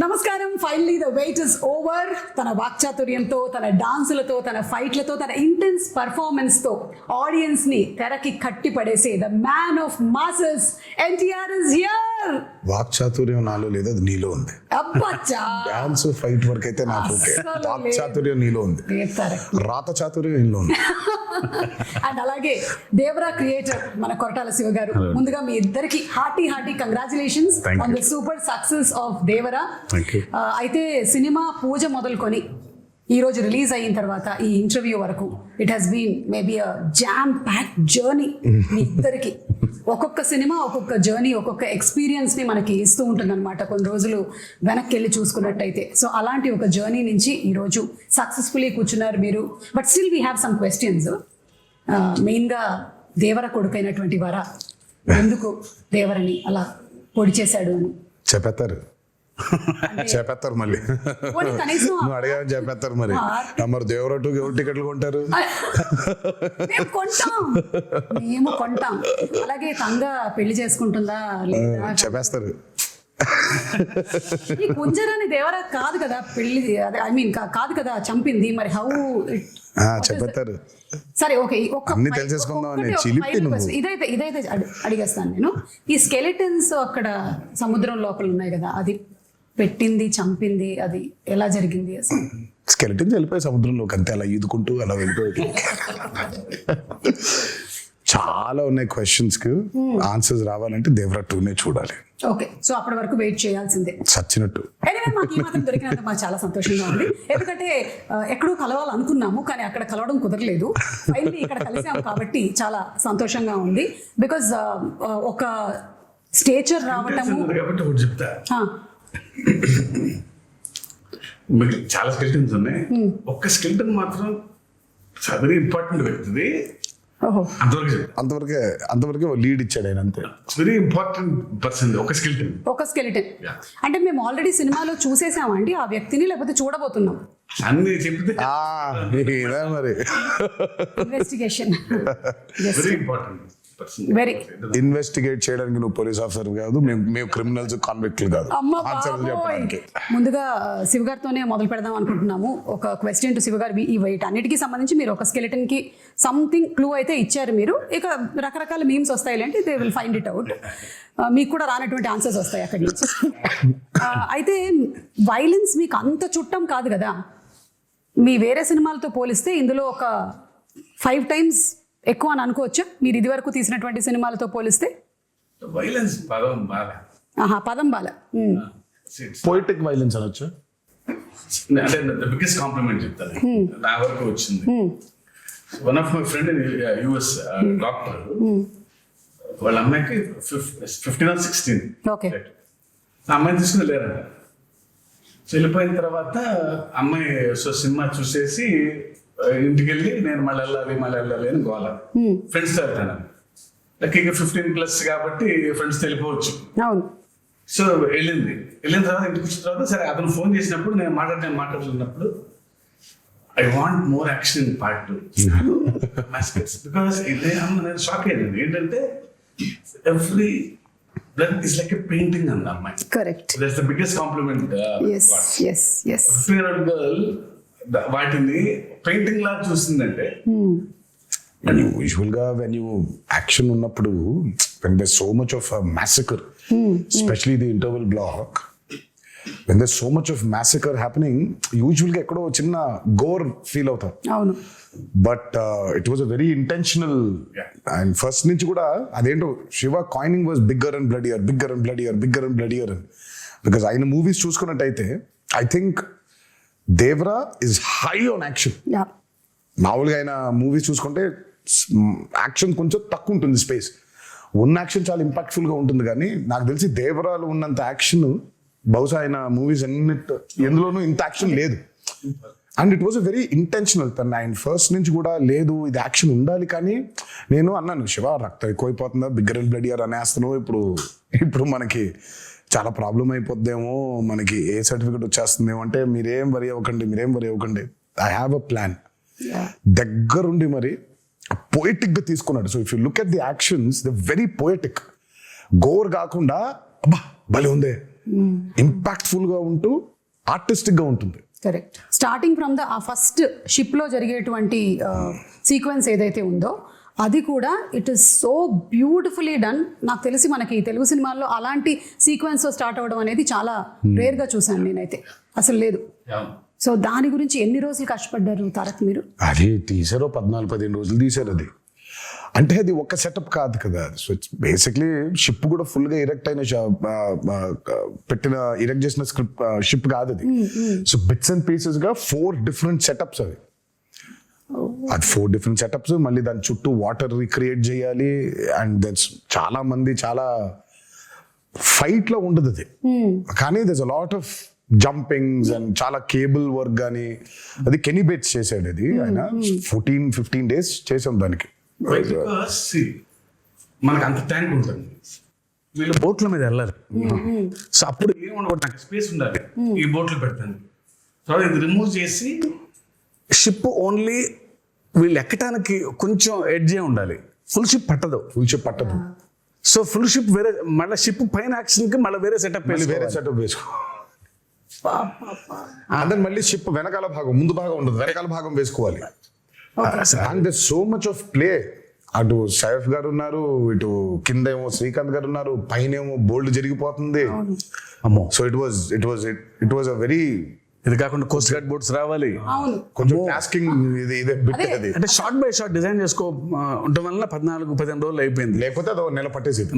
నమస్కారం. Finally the weight is over. తన వాక్చాతుర్యంతో, తన డాన్సులతో, తన ఫైట్లతో, తన ఇంటెన్స్ పర్ఫార్మెన్స్ తో ఆడియన్స్ ని తెరకి కట్టి పడేసే the man of masses NTR is here. వాక్చాతుర్యం నాలో లేదు, అది నీలో ఉంది. అబ్బచ్చా, డాన్స్ ఫైట్ వరకు అయితే నాకు ఓకే. వాక్చాతుర్యం నీలో ఉంది, రాత చాతుర్యం నీలో ఉంది. అండ్ అలాగే దేవరా క్రియేటర్ మన కొరటాల శివ గారు, ముందుగా మీ ఇద్దరికి hearty congratulations on the super success of Devara. అయితే సినిమా పూజ మొదలుకొని ఈ రోజు రిలీజ్ అయిన తర్వాత ఈ ఇంటర్వ్యూ వరకు it has been maybe a jam pack journey. మీ ఇద్దరికి ఒక్కొక్క సినిమా ఒక్కొక్క జర్నీ, ఒక్కొక్క ఎక్స్పీరియన్స్ ని మనకి ఇస్తూ ఉంటుంది అనమాట. కొన్ని రోజులు వెనక్కి వెళ్ళి చూసుకున్నట్టయితే. సో అలాంటి ఒక జర్నీ నుంచి ఈ రోజు సక్సెస్ఫుల్లీ కూర్చున్నారు మీరు. But still we have some questions. మెయిన్గా దేవర కొడుకైనటువంటి వర ఎందుకు దేవరని అలా పొడి చేశాడు అని చెప్పేస్తారు మళ్ళీ. నువ్వు అడిగాని చెప్పేస్తారు మరి. మరి దేవరటు ఎవరు టికెట్లు కొంటారు? మేము కొంటాం. అలాగే తంగ పెళ్లి చేసుకుంటుందా చెప్పేస్తారు. కుంజరాని దేవర కాదు కదా పెళ్లి, ఐ మీన్ కాదు కదా చంపింది. మరి హౌ చెప్పేస్తారు. సరే ఓకే, అన్ని తెలిసేసుకుందాం. ఇదైతే అడిగేస్తాను నేను. ఈ స్కెలిటన్స్ అక్కడ సముద్రం లోపల ఉన్నాయి కదా, అది పెట్టింది చంపింది అది ఎలా జరిగింది అసలు? స్కెలిటన్స్ వెళ్ళిపోయి సముద్రంలోకి అంతే, అలా ఈదుకుంటూ అలా వెళ్ళిపోయి. చాలా ఉన్నాయి క్వశ్చన్స్ కి ఆన్సర్స్ రావాలంటే దేవరా 2నే చూడాలి. ఓకే, సో అప్పటి వరకు వెయిట్ చేయాల్సిందే సచ్చినట్టు. మాకు ఈ మాత్రం దొరికినందుకు మాకు చాలా సంతోషంగా ఉంది. ఎందుకంటే ఎక్కడో కలవాలనుకున్నాము కానీ అక్కడ కలవడం కుదరలేదు. ఫైనల్లీ ఇక్కడ కలిసాము కాబట్టి చాలా సంతోషంగా ఉంది. బికాజ్ ఒక స్టేచర్ రావటము. మీకు చాలా స్కెల్టన్స్ ఉన్నాయి. ఒక్క స్కెల్టన్ మాత్రం వెరీ ఇంపార్టెంట్ వ్యక్తిది. అంతవరకే లీడ్ ఇచ్చాడు ఆయన, అంతే. వెరీ ఇంపార్టెంట్ పర్సన్ ఒక స్కెలిటన్. అంటే మేము ఆల్రెడీ సినిమాలో చూసేసామండి ఆ వ్యక్తిని, లేకపోతే చూడబోతున్నాం అన్ని చెప్తే మరి. Investigation very important. ఇన్వెస్టిగేట్ చేయడానికి నువ్వు పోలీస్ ఆఫీసర్ కాదు, మేము క్రిమినల్స్ కాన్విక్ట్లు కాదు. ముందుగా శివ గారితోనే మొదలు పెడదాం అనుకుంటున్నాము. ఒక క్వశ్చన్ టు శివ గారు. ఈ వెయిట్ అన్నిటికీ సంబంధించి మీరు ఒక స్కెలిటన్ కి సంథింగ్ క్లూ అయితే ఇచ్చారు మీరు. ఇక రకరకాల మీమ్స్ వస్తాయి అంటే they will find it out. మీకు కూడా రానటువంటి ఆన్సర్స్ వస్తాయి అక్కడి నుంచి. అయితే వైలెన్స్ మీకు అంత చుట్టం కాదు కదా. మీ వేరే సినిమాలతో పోలిస్తే ఇందులో ఒక 5 times ఎక్కువ అని అనుకోవచ్చా మీరు ఇది వరకు తీసినటువంటి సినిమాలతో పోలిస్తే? వైలెన్స్ పదం బాల పోయిటిక్ వైలెన్స్ అనొచ్చు. అంటే బిగ్గెస్ట్ కాంప్లిమెంట్ చెప్తాను నా వరకు వచ్చింది. One of my friend US doctor, వాళ్ళ అమ్మాయికి 15 or 16. ఆ అమ్మాయిని తీసుకుని లేరంట. వెళ్ళిపోయిన తర్వాత అమ్మాయి సినిమా చూసేసి ఇంటికి వెళ్ళి నేను మళ్ళీ వెళ్ళాలి అని గోల. ఫ్రెండ్స్ తో వెళ్తాను. లక్కీగా 15+ కాబట్టి ఫ్రెండ్స్ వెళ్ళిపోవచ్చు. సో వెళ్ళిన తర్వాత ఇంటికి వచ్చిన తర్వాత సరే అతను ఫోన్ చేసినప్పుడు నేను మాట్లాడుతున్నప్పుడు I want more action in part 2 because నేను షాక్ అయ్యాను. ఏంటంటే every blood is like a painting అన్న అమ్మాయి. Correct, that's the biggest compliment. yes 15-year-old girl వాటిని పెయింటింగ్ లా చూస్తుందంటే. యూజువల్ గా వెన్ యూ యాక్షన్ ఉన్నప్పుడు when there's so much of a massacre, especially the interval block, when there's so much of massacre happening, usually ఎక్కడో చిన్న Gor feel అవుతాం. అవును, but it was a very intentional. And first నుంచి కూడా అదేంటో Siva coining was bigger and bloodier అని. Because ఆయన movies చూసుకున్నట్టయితే I think Devara is high on action. మామూలుగా ఆయన మూవీస్ చూసుకుంటే యాక్షన్ కొంచెం తక్కువ ఉంటుంది, స్పేస్ ఉన్న యాక్షన్ చాలా ఇంపాక్ట్ఫుల్ గా ఉంటుంది. కానీ నాకు తెలిసి దేవరాలు ఉన్నంత యాక్షన్ బహుశా ఆయన మూవీస్ ఎందులోనూ ఇంత యాక్షన్ లేదు. And it was a very intentional. ఆయన ఫస్ట్ నుంచి కూడా లేదు ఇది యాక్షన్ ఉండాలి. కానీ నేను అన్నాను, శివ రక్తం ఎక్కువైపోతుందా, బిగ్గర్ అండ్ బ్లడియర్ అనేస్తాను, ఇప్పుడు మనకి చాలా ప్రాబ్లం అయిపోద్దేమో, మనకి ఏ సర్టిఫికెట్ వచ్చేస్తుందేమో అంటే మీరేం వరి అవ్వకండి, ఐ హ్యావ్ అ ప్లాన్. దగ్గరుండి మరి పోయిటిక్ గా తీసుకున్నాడు. So if you look at the actions the very poetic. గోర్ కాకుండా అబ్బా భలే ఉందే ఇంపాక్ట్ఫుల్ గా ఉంటూ ఆర్టిస్టిక్ గా ఉంటుంది. కరెక్ట్. స్టార్టింగ్ ఫ్రమ్ ద ఆ ఫస్ట్ షిప్ లో జరిగేటువంటి సీక్వెన్స్ ఏదైతే ఉందో అది కూడా it is so beautifully done. నాకు తెలిసి మనకి తెలుగు సినిమాల్లో అలాంటి సీక్వెన్స్ స్టార్ట్ అవ్వడం అనేది చాలా రేర్ గా చూసాను నేనైతే, అసలు లేదు. సో దాని గురించి ఎన్ని రోజులు కష్టపడ్డారు తారక్ మీరు? అది తీసారో 14-15 రోజులు తీసారు. అది అంటే అది ఒక సెటప్ కాదు కదా. సో ఇట్స్ బేసిక్లీ షిప్ కూడా ఫుల్ గా ఇరెక్ట్ అయిన ఇరెక్ట్ చేసిన స్క్రిప్ట్ షిప్ కాదు అది. సో బిట్స్ అండ్ పీసెస్ గా 4 డిఫరెంట్ సెటప్స్ అవి. అది 4 డిఫరెంట్ సెటప్స్, మళ్ళీ దాని చుట్టూ వాటర్ రిక్రియేట్ చేయాలి. అండ్ దట్స్ చాలా మంది చాలా ఫైట్ లో ఉండదు అది, కానీ that's a lot of jumpings and చాలా కేబుల్ వర్క్ కానీ. అది కెనీ బేట్స్ చేశాడు అది. ఆయన 14-15 days చేసాం దానికి. మనకు అంత ట్యాంక్ ఉంటుంది, వీళ్ళు బోట్ల మీద వెళ్ళాలి. సో అప్పుడు ఏమన్నా నాకు స్పేస్ ఉండాలి ఈ బోట్లు పెడతాను. సో ఇది రిమూవ్ చేసి షిప్ ఓన్లీ వీళ్ళు ఎక్కడానికి కొంచెం ఎడ్జే ఉండాలి. ఫుల్ షిప్ పట్టదు. సో ఫుల్ షిప్ వేరే, మళ్ళీ షిప్ పైన యాక్షన్ కి మళ్ళీ వేరే సెటప్ వేసుకో. అంటే మళ్ళీ షిప్ వెనకాల భాగం, ముందు భాగం ఉండదు, వెనకాల భాగం వేసుకోవాలి. And there so much of play. అటు సైఫ్ గారు ఉన్నారు, ఇటు కింద ఏమో శ్రీకాంత్ గారు ఉన్నారు, పైన ఏమో బోల్డ్ జరిగిపోతుంది. అమ్మో. So it was a very, ఇది కాకుండా కోస్ట్ గార్డ్ బోట్స్ రావాలి, కొంచెం టాస్కింగ్ ఇదే బిట్ అది. అంటే షార్ట్ బై షార్ట్ డిజైన్ చేసుకో ఉండడం వల్ల 14-15 రోజులు అయిపోయింది. లేకపోతే అది నెల పట్టేసేది.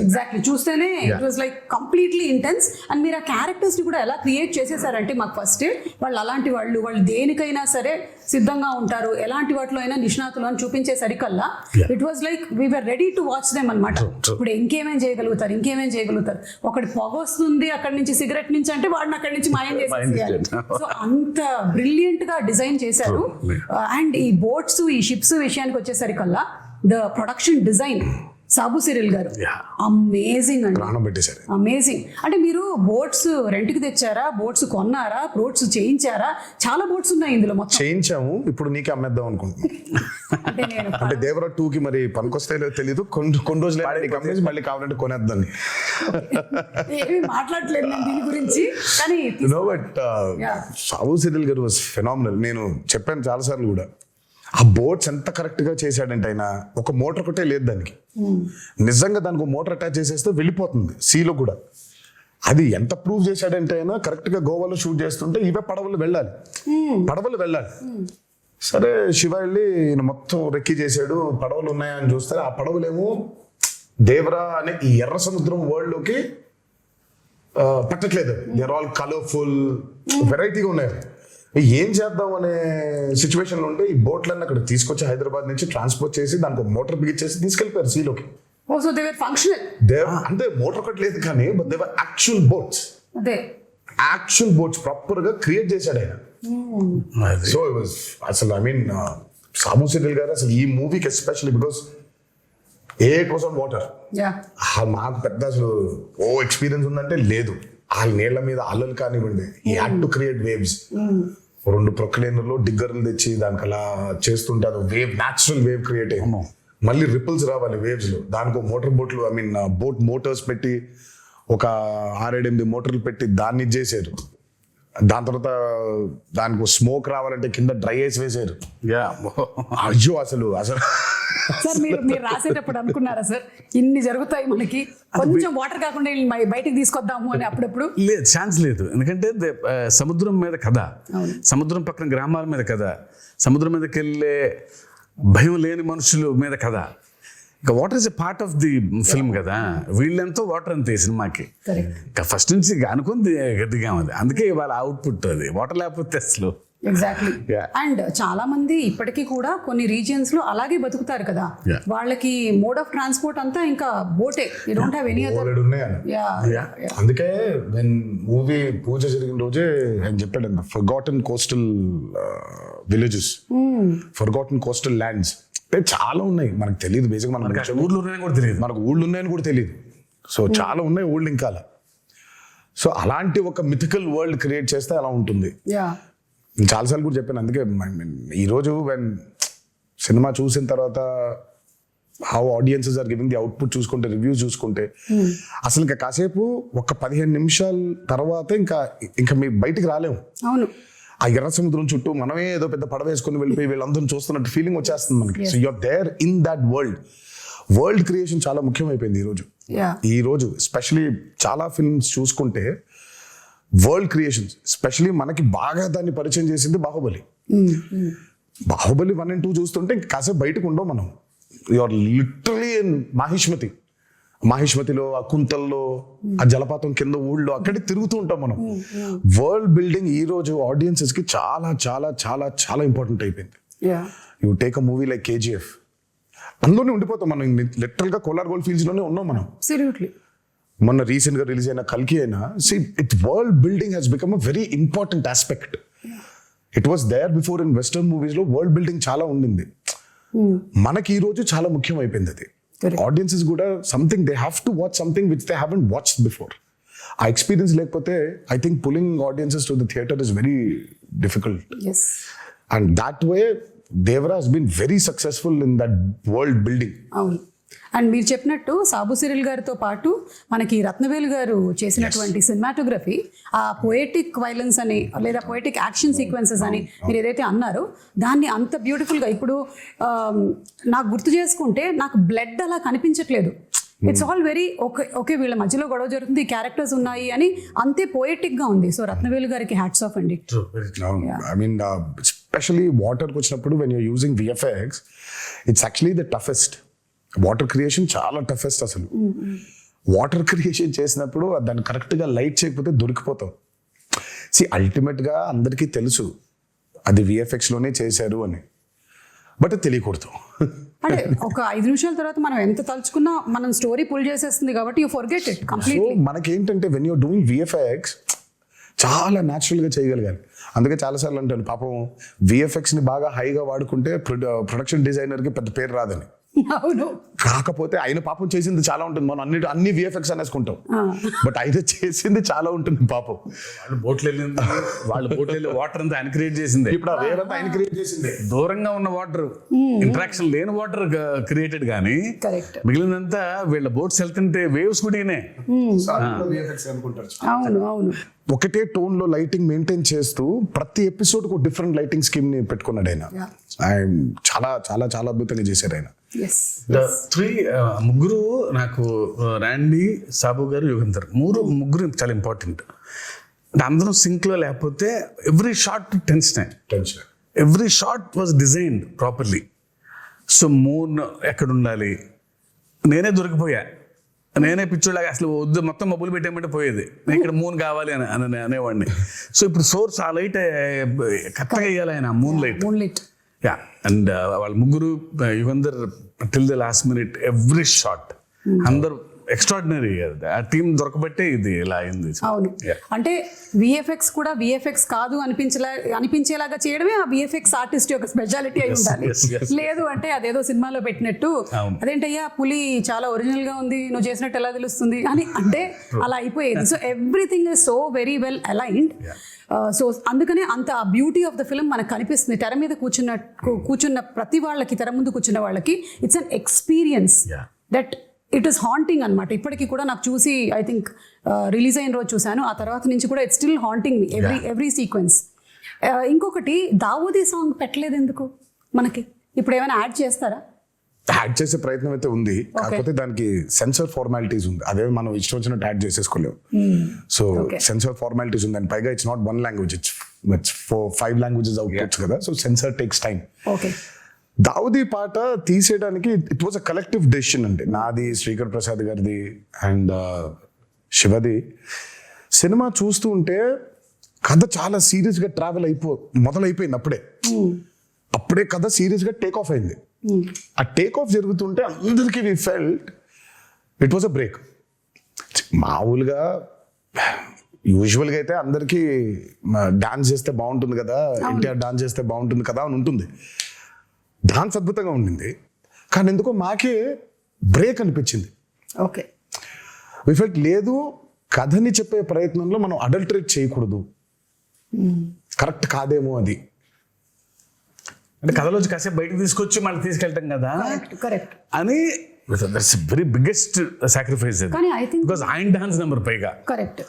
ఎగ్జాక్ట్లీ. చూస్తేనే it was like completely intense. And మీరు ఆ క్యారెక్టర్స్ ని కూడా ఎలా క్రియేట్ చేసేసారంటే మాకు ఫస్ట్ వాళ్ళు అలాంటి వాళ్ళు దేనికైనా సరే సిద్ధంగా ఉంటారు, ఎలాంటి వాటిలో అయినా నిష్ణాతులు అని చూపించే సరికల్లా it was like we were ready to watch them అనమాట. ఇప్పుడు ఇంకేమేం చేయగలుగుతారు. ఒకటి పొగ వస్తుంది అక్కడి నుంచి, సిగరెట్ నుంచి అంటే వాడిని అక్కడి నుంచి మాయం చేసేయాలి. సో అంత బ్రిలియంట్ గా డిజైన్ చేశారు. అండ్ ఈ బోట్స్, ఈ షిప్స్ విషయానికి వచ్చేసరికల్లా the production design Sabu Cyril గారు అమేజింగ్ అండి, అమేజింగ్. అంటే మీరు బోట్స్ రెంట్ కి తెచ్చారా, బోట్స్ కొన్నారా, బోట్స్ చేయించారా? చాలా బోట్స్ ఉన్నాయి ఇందులో. మొత్తం చేయించాము, ఇప్పుడు నీకే అమ్మేద్దాం అనుకుంటున్నాం. అంటే దేవరా 2కి మరి పనికొస్తాయో తెలియదు, కొన్ని రోజులు మళ్ళీ కావాలంటే కొనేద్దాం. ఏమి మాట్లాడలేదు నేను దీని గురించి, కానీ బట్ సాబు సిరిల్ గారు వాజ్ ఫెనామినల్. నేను చెప్పాను చాలా సార్లు కూడా, ఆ బోట్స్ ఎంత కరెక్ట్ గా చేశాడంటే ఆయన ఒక మోటార్ ఒకటే లేదు దానికి. నిజంగా దానికి మోటార్ అటాచ్ చేసేస్తే వెళ్ళిపోతుంది సీలో కూడా. అది ఎంత ప్రూవ్ చేశాడంటే ఆయన కరెక్ట్ గా గోవాలో షూట్ చేస్తుంటే ఇవే పడవలు వెళ్ళాలి. సరే శివ వెళ్ళి ఈయన మొత్తం రెక్కి చేశాడు, పడవలు ఉన్నాయని చూస్తే ఆ పడవలేమో దేవరా అనే ఈ ఎర్ర సముద్రం వరల్డ్ లోకి పట్టట్లేదు. దే ఆర్ ఆల్ కలర్ఫుల్, వెరైటీగా ఉన్నాయి. ఏం చేద్దాం అనే సిచ్యువేషన్ లో ఉంటే ఈ బోట్లన్నీ అక్కడ తీసుకొచ్చి హైదరాబాద్ నుంచి ట్రాన్స్పోర్ట్ చేసి దానికి మోటార్ బిగించేసి తీసుకెళ్లిపోయారు సీలోకి. అంటే మోటార్ ఒకటి లేదు కానీ యాక్చువల్ బోట్స్ ప్రాపర్ గా క్రియేట్ చేశాడు ఆయన. సో అసలు ఐ మీన్ సాబు సిరిల్ గారు అసలు ఈ మూవీకి especially because it was on water. మాకు పెద్ద అసలు ఎక్స్పీరియన్స్ ఉందంటే లేదు. ఆ నీళ్ల మీద అల్లలు కానివ్వండి, ఈ హ్యాడ్ టు క్రియేట్ వేవ్స్. 2 ప్రొక్లైనర్లు డిగ్గర్లు తెచ్చి దానికి అలా చేస్తుంటే అది వేవ్, న్యాచురల్ వేవ్ క్రియేట్ అయ్యింది. మళ్ళీ రిపుల్స్ రావాలి వేవ్స్ లో. దానికి మోటార్ బోట్లు, ఐ మీన్ బోట్ మోటార్స్ పెట్టి ఒక 6-8 మోటార్లు పెట్టి దాన్ని చేశారు. దాని తర్వాత దానికి స్మోక్ రావాలంటే కింద డ్రై ఐస్ వేసారు. అయ్యో అసలు సార్ మీరు రాసేటప్పుడు అనుకున్నారా సార్ ఇన్ని జరుగుతాయి మనకి, కొంచెం వాటర్ కాకుండా బయటికి తీసుకొద్దాము అని? అప్పుడప్పుడు లేదు, ఛాన్స్ లేదు. ఎందుకంటే సముద్రం మీద కథ, సముద్రం పక్కన గ్రామాల మీద కథ, సముద్రం మీదకి వెళ్ళే భయం లేని మనుషుల మీద కథ. ఇక water is a part of the film కదా. వీళ్ళెంతో వాటర్ అంతే సినిమాకి. ఫస్ట్ నుంచి అనుకుంది గట్టిగా ఉంది, అందుకే వాళ్ళ అవుట్పుట్ అది. వాటర్ లేకపోతే అసలు ఎగ్జాక్ట్లీ. అండ్ చాలా మంది ఇప్పటికీ కూడా కొన్ని రీజియన్స్ లో అలాగే బతుకుతారు కదా, వాళ్ళకి మోడ్ ఆఫ్ ట్రాన్స్పోర్ట్ అంతా ఇంకా బోటే. You don't have any other. అందుకే వెన్ మూవీ పూజ జరిగిన రోజే ఆయన చెప్పాడు, forgotten coastal villages, forgotten coastal lands చాలా ఉన్నాయి. మనకు తెలియదు, బేసిక్ మనకు ఊళ్ళో ఉన్నాయని కూడా తెలియదు, మనకు ఊళ్ళు ఉన్నాయని కూడా తెలియదు. సో చాలా ఉన్నాయి ఊళ్ళు ఇంకా. సో అలాంటి ఒక మిథికల్ వరల్డ్ క్రియేట్ చేస్తే అలా ఉంటుంది. చాలాసార్లు కూడా చెప్పాను. అందుకే ఈరోజు వెన్ సినిమా చూసిన తర్వాత how audiences are giving the output చూసుకుంటే, రివ్యూస్ చూసుకుంటే, అసలు ఇంకా కాసేపు ఒక 15 నిమిషాల తర్వాత ఇంకా మీ బయటికి రాలేము. అవును, ఆ ఎర్ర సముద్రం చుట్టూ మనమే ఏదో పెద్ద పడవ వేసుకుని వెళ్ళిపోయి వీళ్ళందరూ చూస్తున్నట్టు ఫీలింగ్ వచ్చేస్తుంది మనకి. So you're there in that world creation చాలా ముఖ్యమైపోయింది ఈ రోజు ఎస్పెషలీ చాలా ఫిల్మ్స్ చూసుకుంటే వరల్డ్ క్రియేషన్స్, ఎస్పెషలీ మనకి బాగా దాన్ని పరిచయం చేసింది బాహుబలి. బాహుబలి 1 and 2 చూస్తుంటే ఇంకా కాసేపు బయటకు ఉండవు మనం. యూఆర్ లిటరలీ ఇన్ మాహిష్మతిలో, ఆ కుంతల్లో, ఆ జలపాతం కింద ఊళ్ళో అక్కడే తిరుగుతూ ఉంటాం మనం. వరల్డ్ బిల్డింగ్ ఈ రోజు ఆడియన్సెస్ కి చాలా చాలా చాలా చాలా ఇంపార్టెంట్ అయిపోయింది. You take a movie like KGF, అందులోనే ఉండిపోతాం మనం. లిటరల్ గా కోలార్ గోల్డ్ ఫీల్డ్స్ లోనే ఉన్నాం మనం. మొన్న రీసెంట్ గా రిలీజ్ అయిన కల్కి అయినా, world building he's become a very important aspect. It was there before in western movies లో వరల్డ్ బిల్డింగ్ చాలా ఉండింది. మనకి ఈ రోజు చాలా ముఖ్యం అయిపోయింది అది. ఆడియన్సెస్ కూడా something they have to watch something which they haven't watched before. ఆ ఎక్స్పీరియన్స్ లేకపోతే I think pulling audiences to the theatre is very difficult. And that way Devara has been very successful in that world building. అవును, and మీరు చెప్పినట్టు Sabu Cyril గారితో పాటు మనకి రత్నవేలు గారు చేసినటువంటి సినిమాటోగ్రఫీ, ఆ పొయెటిక్ వైలెన్స్ అని లేదా పొయెటిక్ యాక్షన్ సీక్వెన్సెస్ అని మీరు ఏదైతే అన్నారో దాన్ని అంత బ్యూటిఫుల్గా ఇప్పుడు నాకు గుర్తు చేసుకుంటే నాకు బ్లడ్ అలా కనిపించట్లేదు. ఇట్స్ ఆల్ వెరీ ఓకే వీళ్ళ మధ్యలో గొడవ జరుగుతుంది, క్యారెక్టర్స్ ఉన్నాయి అని అంతే పోయెటిక్ గా ఉంది. సో రత్నవేలు గారికి హ్యాట్స్ ఆఫ్ అండి. ఐ మీన్ ఎస్పెషలీ వాటర్కి వచ్చినప్పుడు when you're using VFX, it's actually the toughest. Water creation చాలా టఫెస్ట్ అసలు. వాటర్ క్రియేషన్ చేసినప్పుడు దాన్ని కరెక్ట్గా లైట్ చేయకపోతే దొరికిపోతాం. అల్టిమేట్ గా అందరికీ తెలుసు అది VFX లోనే చేశారు అని, బట్ తెలియకూడదు. అంటే ఒక 5 నిమిషాల తర్వాత మనం ఎంత తలుచుకున్నా మనం స్టోరీ పుల్ చేసేస్తుంది కాబట్టి యూ ఫర్గెట్ ఇట్ కంప్లీట్లీ. మనకేంటంటే వెన్ యూర్ డూయింగ్ VFX చాలా న్యాచురల్గా చేయగలిగాను. అందుకే చాలాసార్లు అంటాను పాపం VFX ని బాగా హైగా వాడుకుంటే ప్రొడక్షన్ డిజైనర్కి పెద్ద పేరు రాదని. అవును, కాకపోతే ఆయన పాపం చేసింది చాలా ఉంటుంది. మనం అన్ని VFX అనేసుకుంటాం, బట్ ఆయన చేసింది చాలా ఉంటుంది పాపం. వాళ్ళ బోట్లు వెళ్ళి వాటర్ అంతా ఆయన క్రియేట్ చేసింది. ఇప్పుడు ఆ వేరంతా ఆయన క్రియేట్ చేసింది. దూరంగా ఉన్న వాటర్, ఇంటరాక్షన్ లేని వాటర్ క్రియేటెడ్ కానీ మిగిలినంతా వీళ్ళ బోట్స్ వెళ్తుంటే వేవ్స్ కూడా అవును. ఒకటే టోన్ లో లైటింగ్ మెయింటైన్ చేస్తూ ప్రతి ఎపిసోడ్ కు డిఫరెంట్ లైటింగ్ స్కీమ్ ని పెట్టుకున్నాడు ఆయన. చాలా చాలా చాలా అద్భుతంగా చేశారు ఆయన. ముగ్గురు నాకు రాండీ, సాబు గారు, యుగంధర్ ముగ్గురు చాలా ఇంపార్టెంట్. అంటే అందరం సింక్ లో లేకపోతే every shot tension, every shot was designed properly. So moon ఎక్కడ ఉండాలి, నేనే దొరికిపోయా, నేనే పిచ్చోళ్ళగా అసలు వద్దు మొత్తం మబ్బులు పెట్టేయమంటే పోయేది, నేను ఇక్కడ మూన్ కావాలి అని అనేవాడిని. సో ఇప్పుడు సోర్స్ ఆ లైట్ కరెక్ట్గా వేయాలి ఆయన, మూన్ లైట్. యా, అండ్ వాళ్ళ ముగ్గురు Yugandhar till the last minute every shot అందరు ఎక్స్ట్రాడినరీ. ఆ టీం దొరకబట్టే ఇది ఇలా అయింది. అవును, అంటే VFX కూడా VFX కాదు అనిపించేలాగా చేయడమే ఆ VFX ఆర్టిస్ట్ యొక్క స్పెషాలిటీ అయి ఉండాలి. లేదు అంటే అదేదో సినిమాలో పెట్టినట్టు అదేంటయ్యా పులి చాలా ఒరిజినల్ గా ఉంది, నువ్వు చేసినట్టు ఎలా తెలుస్తుంది అని అంటే అలా అయిపోయేది. So everything is so very well aligned. So అందుకనే అంత ఆ బ్యూటీ ఆఫ్ ద ఫిల్మ్ మనకు కనిపిస్తుంది. తెర మీద కూర్చున్న ప్రతి వాళ్ళకి, తెర ముందు కూర్చున్న వాళ్ళకి it's an experience that it is haunting అనమాట. ఇప్పటికీ కూడా నాకు చూసి ఐ థింక్ రిలీజ్ అయిన రోజు చూశాను, ఆ తర్వాత నుంచి కూడా it's still haunting me every sequence. ఇంకొకటి దావూదీ సాంగ్ పెట్టలేదు ఎందుకు మనకి? ఇప్పుడు ఏమైనా యాడ్ చేస్తారా? యాడ్ చేసే ప్రయత్నం అయితే ఉంది, కాకపోతే దానికి సెన్సర్ ఫార్మాలిటీస్ ఉంది. అదే మనం ఇష్టం వచ్చినట్టు యాడ్ చేసేసుకోలేము. సో సెన్సర్ ఫార్మాలిటీస్ ఉంది, అండ్ పైగా it's not 1 language, it's 5 languages outputs కదా. So censor takes time. Daavudi పాట తీసేయడానికి it was a collective decision అండి. నాది, శ్రీకర్ ప్రసాద్ గారిది అండ్ శివది. సినిమా చూస్తూ ఉంటే కథ చాలా సీరియస్గా మొదలైపోయింది. అప్పుడే కథ సీరియస్గా టేక్ ఆఫ్ అయింది. ఆ టేక్ ఆఫ్ జరుగుతుంటే అందరికీ we felt it was a break. మామూలుగా యూజువల్గా అయితే అందరికీ డాన్స్ చేస్తే బాగుంటుంది కదా, ఎన్టీఆర్ డాన్స్ చేస్తే బాగుంటుంది కదా అని ఉంటుంది. డాన్స్ అద్భుతంగా ఉండింది, కానీ ఎందుకో మాకే బ్రేక్ అనిపించింది. ఓకే, వి ఫెల్ట్ లేదు, కథని చెప్పే ప్రయత్నంలో మనం అడల్టరేట్ చేయకూడదు, కరెక్ట్ కాదేమో అది. అంటే కథలోంచి కాసేపు బయటకు తీసుకొచ్చి మళ్ళీ తీసుకెళ్ళటం కదా కరెక్ట్ అని దట్స్ వెరీ బిగ్గెస్ట్ సాక్రిఫైస్ కానీ ఐ థింక్ బికాస్ ఆయన డాన్స్ నెంబర్ పైగా కరెక్ట్.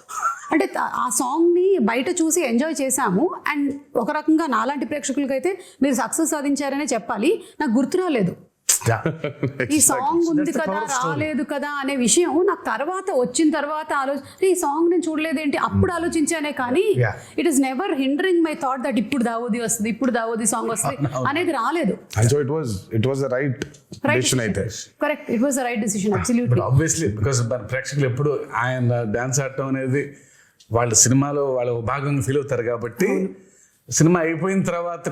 అంటే ఆ సాంగ్ ని బయట చూసి ఎంజాయ్ చేశాము అండ్ ఒక రకంగా నాలాంటి ప్రేక్షకులకైతే మీరు సక్సెస్ సాధించారనే చెప్పాలి. నాకు గుర్తు రాలేదు ఈ సాంగ్ ఉంది కదా రాలేదు కదా అనే విషయం నాకు తర్వాత వచ్చిన తర్వాత ఈ సాంగ్ నేను చూడలేదేంటి అప్పుడు ఆలోచించానే కానీ it is never hindering my thought that ఇప్పుడు దావోది వస్తుంది ఇప్పుడు దావోది సాంగ్ వస్తుంది అనేది రాలేదు. And so it was the right decision అయితే. Correct, it was the right decision absolutely. Obviously because ప్రేక్షకులు ఎప్పుడు ఆయన డాన్స్ ఆడటం అనేది వాళ్ళ సినిమాలో వాళ్ళ భాగంగా ఫీల్ అవుతారు కాబట్టి సినిమా అయిపోయిన తర్వాత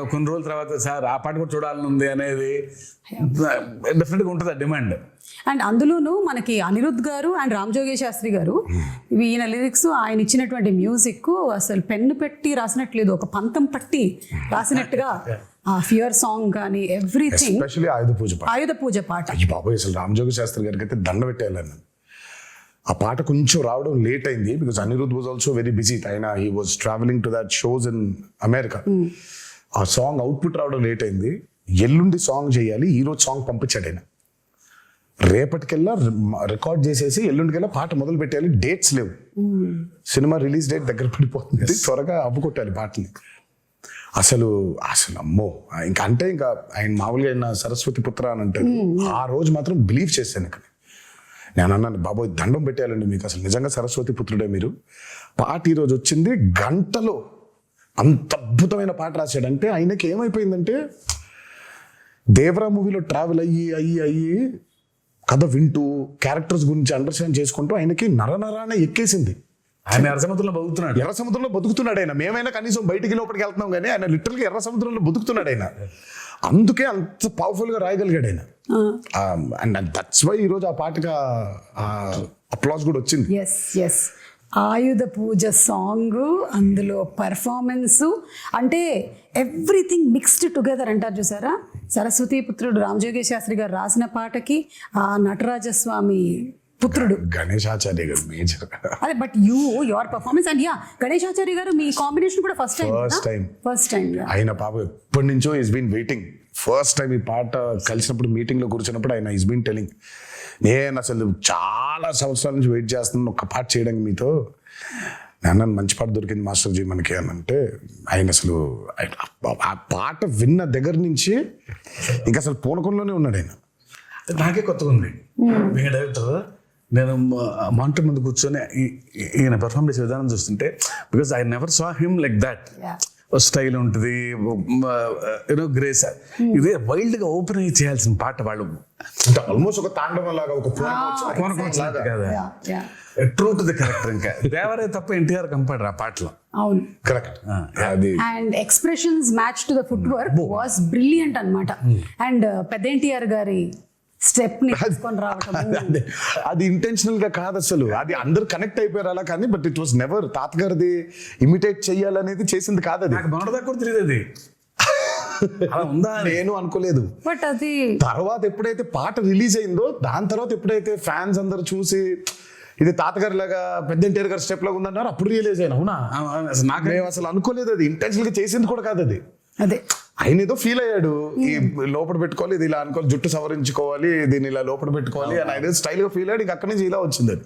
కొన్ని రోజుల తర్వాత సార్ ఆ పాట కూడా చూడాలని ఉంది అనేది డెఫినెట్గా ఉంటుంది ఆ డిమాండ్. అండ్ అందులోనూ మనకి అనిరుద్ధ్ గారు అండ్ రామ్ జోగి శాస్త్రి గారు ఈయన లిరిక్స్ ఆయన ఇచ్చినటువంటి మ్యూజిక్ అసలు పెన్ను పెట్టి రాసినట్లేదు, ఒక పంతం పట్టి రాసినట్టుగా ఆ ఫియర్ సాంగ్ కానీ ఎవ్రీథింగ్. ఎస్పెషల్లీ ఆయుధ పూజ పాట. అయ్యి బాబాయ్ అసలు రామ్ జోగి శాస్త్రి గారికి అయితే దండ పెట్టేయాలని. ఆ పాట కొంచెం రావడం లేట్ అయింది because Anirudh was also very busy. ఆయన he was travelling to that shows in America. ఆ సాంగ్ అవుట్పుట్ రావడం లేట్ అయింది. ఎల్లుండి సాంగ్ చేయాలి, ఈ రోజు సాంగ్ పంపించాడు ఆయన. రేపటికెల్లా రికార్డ్ చేసేసి ఎల్లుండికెల్లా పాట మొదలు పెట్టాలి. డేట్స్ లేవు, సినిమా రిలీజ్ డేట్ దగ్గర పడిపోతుంది, త్వరగా అవ్వకొట్టాలి పాటని. అసలు అమ్మో ఇంకా అంటే ఇంకా ఆయన మామూలుగా ఆయన సరస్వతి పుత్ర అని అంటారు. ఆ రోజు మాత్రం బిలీవ్ చేశాను ఇక్కడ. నేను అన్నాను బాబోయ్ దండం పెట్టేయాలండి మీకు, అసలు నిజంగా సరస్వతి పుత్రుడే మీరు. పాట ఈరోజు వచ్చింది, గంటలో అంత అద్భుతమైన పాట రాశాడంటే ఆయనకి ఏమైపోయిందంటే దేవరా మూవీలో ట్రావెల్ అయ్యి కథ వింటూ క్యారెక్టర్స్ గురించి అండర్స్టాండ్ చేసుకుంటూ ఆయనకి నరనరాన ఎక్కేసింది. ఆయన ఎర్ర సముద్రంలో బతుకుతున్నాడు. ఎర్ర సముద్రంలో బతుకుతున్నాడు ఆయన. మేమైనా కనీసం బయటికి లోపలికి వెళ్తున్నాం కానీ ఆయన లిటరల్గా ఎర్ర సముద్రంలో బతుకుతున్నాడు ఆయన. అందుకే అంత పవర్ఫుల్ గా రాయగలిగాడు ఆయన. అండ్ దట్స్ వై ఈరోజు ఆ పాటగా అప్లాస్ కూడా వచ్చింది. ఎస్ ఆయుధ పూజ సాంగ్, అందులో పర్ఫార్మెన్స్ అంటే ఎవ్రీథింగ్ మిక్స్డ్ టుగెదర్ అంటారు చూసారా. సరస్వతి పుత్రుడు రామజోగి శాస్త్రి గారు రాసిన పాటకి ఆ నటరాజస్వామి పుత్రుడు గణేశాచార్య గారు మేజర్. అదే but your performance and Ganesh Acharya గారు మీ కాంబినేషన్ కూడా ఫస్ట్ టైం ఆయన పాప ఎప్పటి నుంచో is been waiting. First time ఈ పాట కలిసినప్పుడు మీటింగ్ లో కూర్చున్నప్పుడు ఆయన ఈస్ బీన్ టెలింగ్, నేను అసలు చాలా సంవత్సరాల నుంచి వెయిట్ చేస్తున్నాను ఒక పాట చేయడానికి మీతో. నాన్న మంచి పాట దొరికింది మాస్టర్జీ మనకి అని అంటే ఆయన అసలు ఆ పాట విన్న దగ్గర నుంచి ఇంకా అసలు పూనకంలోనే ఉన్నాడు ఆయన. నాకే కొత్తగా ఉంది. డైరెక్టర్ నేను మానిటర్ ముందు కూర్చొని ఈయన పెర్ఫార్మ్ చేసే విధానం చూస్తుంటే because I never saw him like that. Style ఉంటుంది, యూనో గ్రేస్. ఇది వైల్డ్ గా ఓపెన్ అయ్యి చేయాల్సిన పాట వాళ్ళు అంటే ఆల్మోస్ట్ ఒక తాండవం లాగా ఒక ట్రూ టు ది క్యారెక్టర్. ఇంకా దేవరే తప్ప ఎన్టీఆర్ కంపాడు ఆ పాటలో. అవును correct. And expressions match to the foot work was brilliant అన్నమాట. అండ్ పెద్ద ఎన్టీఆర్ గారి స్టెప్ ని తీసుకొని రావటం అది ఇంటెన్షనల్ గా కాదు అసలు. అది అందరు కనెక్ట్ అయిపోయారు అలా కానీ బట్ ఇట్ వాస్ నెవర్ తాతగారిది ఇమిటేట్ చెయ్యాలనేది చేసింది కాదు. అది నాకు మొన్నటిదాకా కూడా తెలియదు అది అలా ఉందా నేను అనుకోలేదు. బట్ అది తర్వాత ఎప్పుడైతే పాట రిలీజ్ అయిందో దాని తర్వాత ఎప్పుడైతే ఫ్యాన్స్ అందరు చూసి ఇది తాతగారి లాగా పెద్ద ఎన్టీఆర్ గారి స్టెప్ లాగా ఉందన్నారు అప్పుడు రియలైజ్ అయినా. అవునా నాకు మేము అసలు అనుకోలేదు అది ఇంటెన్షనల్ గా చేసింది కూడా కాదు అది. అదే ఆయన ఏదో ఫీల్ అయ్యాడు, ఈ లోపల పెట్టుకోవాలి, ఇది ఇలా అనుకోవాలి, జుట్టు సవరించుకోవాలి, దీన్ని ఇలా లోపల పెట్టుకోవాలి అని ఆయన స్టైల్ గా ఫీల్ అయ్యాడు. ఇంకా అక్కడి నుంచి ఇలా వచ్చింది అది.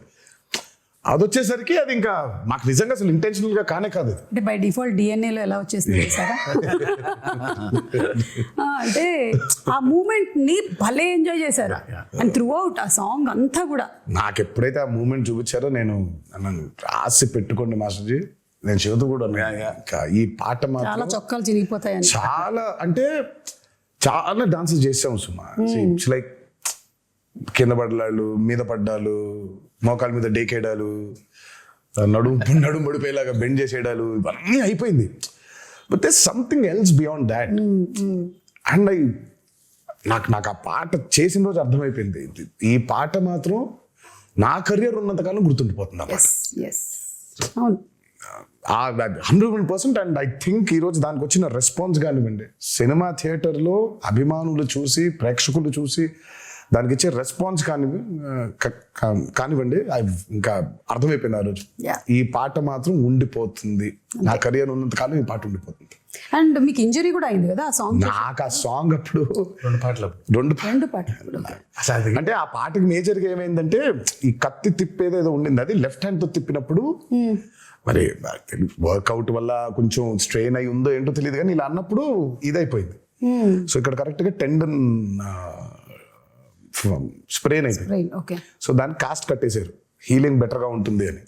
అది వచ్చేసరికి అది ఇంకా మాకు నిజంగా అసలు ఇంటెన్షనల్ గా కానే కాదు. అంటే బై డిఫాల్ట్ డిఎన్ఏలో ఎలా వచ్చేసింది సారా. అంటే ఆ మూమెంట్ ని భలే ఎంజాయ్ చేశారు అండ్ త్రూ అవుట్ ఆ సాంగ్ అంతా కూడా. నాకు ఎప్పుడైతే ఆ మూమెంట్ చూపించారో నేను రాసి పెట్టుకోండి మాస్టర్జీ, నేను చెబుతూ కూడా ఈ పాట చాలా చొక్కాలు చిరిగిపోతాయని. చాలా అంటే చాలా డాన్సెస్ చేసాము సుమా. ఇట్స్ లైక్ కింద పడ్డాలు, మీద పడ్డాలు, మోకాల మీద డేకేయడాలు, నడుము పడిపోయేలాగా బెండ్ చేసేయడాలు, ఇవన్నీ అయిపోయింది. But there something else beyond that. And నాకు ఆ పాట చేసిన రోజు అర్థమైపోయింది, ఈ పాట మాత్రం నా కెరియర్ ఉన్నంతకాలం గుర్తుండిపోతుంది. 100%. అండ్ ఐ థింక్ ఈరోజు దానికి వచ్చిన రెస్పాన్స్ కానివ్వండి, సినిమా థియేటర్లో అభిమానులు చూసి, ప్రేక్షకులు చూసి దానికి ఇచ్చే రెస్పాన్స్ కానివ్వండి ఇంకా అర్థమైపోయింది ఆ రోజు. Yeah. ఈ పాట మాత్రం ఉండిపోతుంది, నా కెరియర్ ఉన్నంత కాలం ఈ పాట ఉండిపోతుంది. అండ్ మీకు ఇంజరీ కూడా అయింది కదా ఆ సాంగ్. నాకు ఆ సాంగ్ అప్పుడు 2 పాటలు. రెండు పాటలు. అసలు అది అంటే ఆ పాటకి మేజర్గా ఏమైందంటే ఈ కత్తి తిప్పేది ఏదో ఉండింది, అది లెఫ్ట్ హ్యాండ్ తో తిప్పినప్పుడు మరి వర్కౌట్ వల్ల కొంచెం స్ట్రెయిన్ అయి ఉందో ఏంటో తెలియదు, కానీ ఇలా అన్నప్పుడు ఇదైపోయింది. సో ఇక్కడ కరెక్ట్ గా టెండన్ స్ప్రెయిన్ అయిపోయింది. ఓకే. సో దాన్ని కాస్ట్ కట్టేశారు, హీలింగ్ బెటర్ గా ఉంటుంది అని.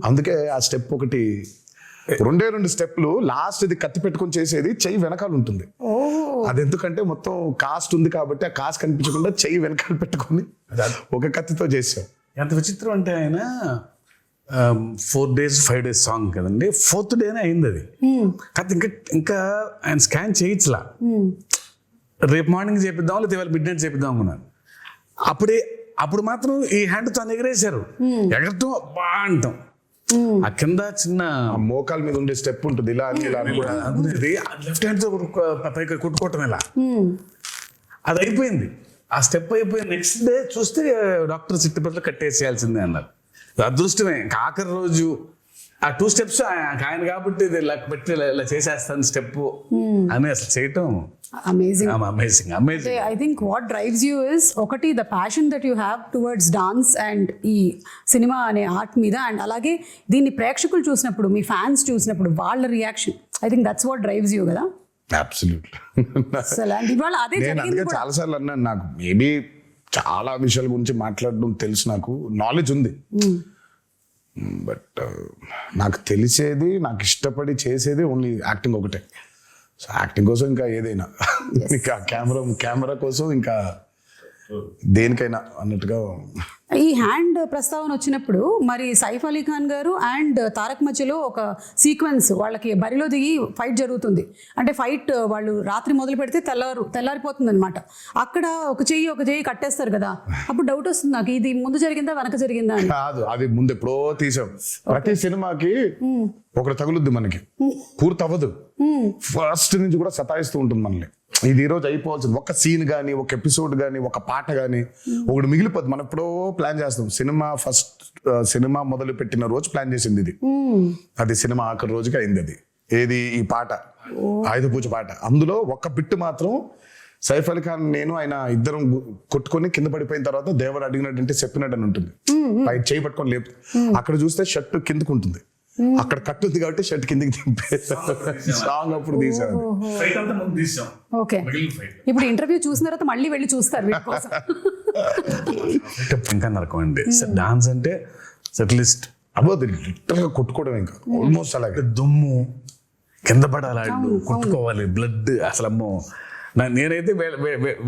అందుకే ఆ స్టెప్ ఒకటి 2 స్టెప్లు, లాస్ట్ ఇది కత్తి పెట్టుకొని చేసేది చెయ్యి వెనకాల ఉంటుంది. అది ఎందుకంటే మొత్తం కాస్ట్ ఉంది కాబట్టి ఆ కాస్ట్ కనిపించకుండా చెయ్యి వెనకాల పెట్టుకొని ఒక కత్తితో చేసాం. ఎంత విచిత్రం అంటే ఆయన 4 days 5 days సాంగ్ కదండి, 4th డేనే అయింది అది. కాదు ఇంకా ఆయన స్కాన్ చేయించలా, రేపు మార్నింగ్ చేపిద్దాం లేదా ఇవాళ మిడ్ నైట్ చేపిద్దాం అనుకున్నాను. అప్పుడు మాత్రం ఈ హ్యాండ్ తో ఎగరేశారు, ఎగరటం బా అంటాం. ఆ కింద చిన్న మోకాల మీద ఉండే స్టెప్ ఉంటుంది, ఇలా అని ఇలా అనుకునేది లెఫ్ట్ హ్యాండ్ తో పైకి కొట్టుకోవటం ఇలా, అది అయిపోయింది. ఆ స్టెప్ అయిపోయి నెక్స్ట్ డే చూస్తే డాక్టర్ సిట్టిపట్ల కట్టేసేయాల్సిందే అన్నారు. అదృష్టమే, ఆఖరి రోజు ఆ 2 steps ఆయన కాబట్టి ఇలా పెట్టి ఇలా చేసేస్తాను స్టెప్ అని అసలు చేయటం amazing. Amazing. I think what drives you is ఒకటి the passion that you have towards dance and ఈ సినిమా అనే ఆర్ట్ మీద, అండ్ అలాగే దీన్ని ప్రేక్షకులు చూసినప్పుడు, మీ ఫ్యాన్స్ చూసినప్పుడు వాళ్ళ reaction, I think that's what drives you కదా. అబ్సల్యూట్లీ. అసలు అండ్ ఇవాళ అదే నేను జరిగింది అందుకే కూడా. చాలా సార్లు అన్నాను, నాకు మేబీ చాలా విషయాల గురించి మాట్లాడడం తెలుసు, నాకు నాలెడ్జ్ ఉంది, బట్ నాకు తెలిసేది, నాకు ఇష్టపడి చేసేది ఓన్లీ యాక్టింగ్ ఒకటే. సో యాక్టింగ్ కోసం ఇంకా ఏదైనా, ఇంకా కెమెరా కోసం ఇంకా దేనికైనా అన్నట్టుగా. ఈ హ్యాండ్ ప్రస్తావన వచ్చినప్పుడు మరి సైఫ్ అలీ ఖాన్ గారు అండ్ తారక్ మధ్యలో ఒక సీక్వెన్స్, వాళ్ళకి బరిలో దిగి ఫైట్ జరుగుతుంది. అంటే ఫైట్ వాళ్ళు రాత్రి మొదలు పెడితే తెల్లారిపోతుంది అనమాట. అక్కడ ఒక చెయ్యి కట్టేస్తారు కదా, అప్పుడు డౌట్ వస్తుంది నాకు, ఇది ముందు జరిగిందా వెనక జరిగిందా అని. కాదు, అది ముందు ఎప్పుడో తీసాం. ప్రతి సినిమాకి ఒకటి తగులుద్ది, మనకి పూర్తి అవ్వదు, ఫస్ట్ నుంచి కూడా సతాయిస్తూ ఉంటుంది మనల్ని. ఇది ఈ రోజు అయిపోవాల్సింది, ఒక సీన్ కానీ, ఒక ఎపిసోడ్ కానీ, ఒక పాట కానీ ఒకటి మిగిలిపోద్ది. మనం ఎప్పుడో ప్లాన్ చేస్తాం. సినిమా మొదలు పెట్టిన రోజు ప్లాన్ చేసింది ఇది, అది సినిమా ఆఖరి రోజుకి అయింది. అది ఏది, ఈ పాట, ఆయుధ పూజ పాట. అందులో ఒక బిట్ మాత్రం సైఫ్ అలీ ఖాన్ నేను ఆయన ఇద్దరం కొట్టుకొని కింద పడిపోయిన తర్వాత దేవర్ అడిగినట్టు చెప్పినట్టు అని ఉంటుంది, పై చేయి పట్టుకొని లేపు. అక్కడ చూస్తే షర్ట్ కిందకు ఉంటుంది, అక్కడ కట్టుంది కాబట్టి షర్ట్ కిందకి దింపేసాం. సాంగ్ అప్పుడు తీసాం. ఓకే. ఇప్పుడు ఇంటర్వ్యూ చూసిన తర్వాత మళ్ళీ వెళ్ళి చూస్తారు వీటి కోసం. ఇంకా నరకం అండి డాన్స్ అంటే, సెటిలిస్ట్ అవ్వదు, లిటరల్ గా కొట్టుకోవడం, ఇంకా ఆల్మోస్ట్ అలాగే దుమ్ము కింద పడాలి, కొట్టుకోవాలి, బ్లడ్. అసలు అమ్మో, నేనైతే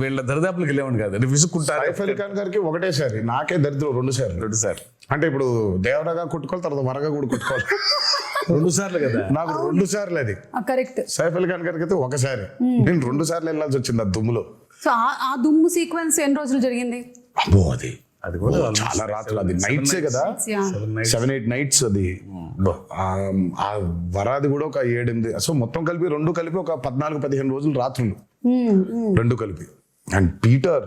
వీళ్ళ దరిదాపులకు వెళ్ళేవాడిని కాదు, అంటే విసుక్కుంటారు. సైఫ్ అలీ ఖాన్ గారికి ఒకటేసారి, నాకే దరిద్రం 2 సార్లు. అంటే ఇప్పుడు దేవరగా కొట్టుకోవాలి, తర్వాత వరగా కూడా కొట్టుకోవాలి. 2 సార్లు కదా, నాకు 2 సార్లు అది. కరెక్ట్. సైఫ్ అలీ ఖాన్ గారికి అయితే ఒకసారి, నేను 2 సార్లు వెళ్ళాల్సి వచ్చింది ఆ దుమ్ములో. సో ఆ దుమ్ము సీక్వెన్స్ ఎన్ని రోజులు జరిగింది? అబ్బో, అది కూడా చాలా రాత్రులు, అది నైట్సే కదా, 7-8 nights అది. ఆ వరాది కూడా ఒక 7-8, సో మొత్తం కలిపి 2 కలిపి ఒక 14-15 రోజులు రాత్రులు, 2 కలిపి. అండ్ పీటర్,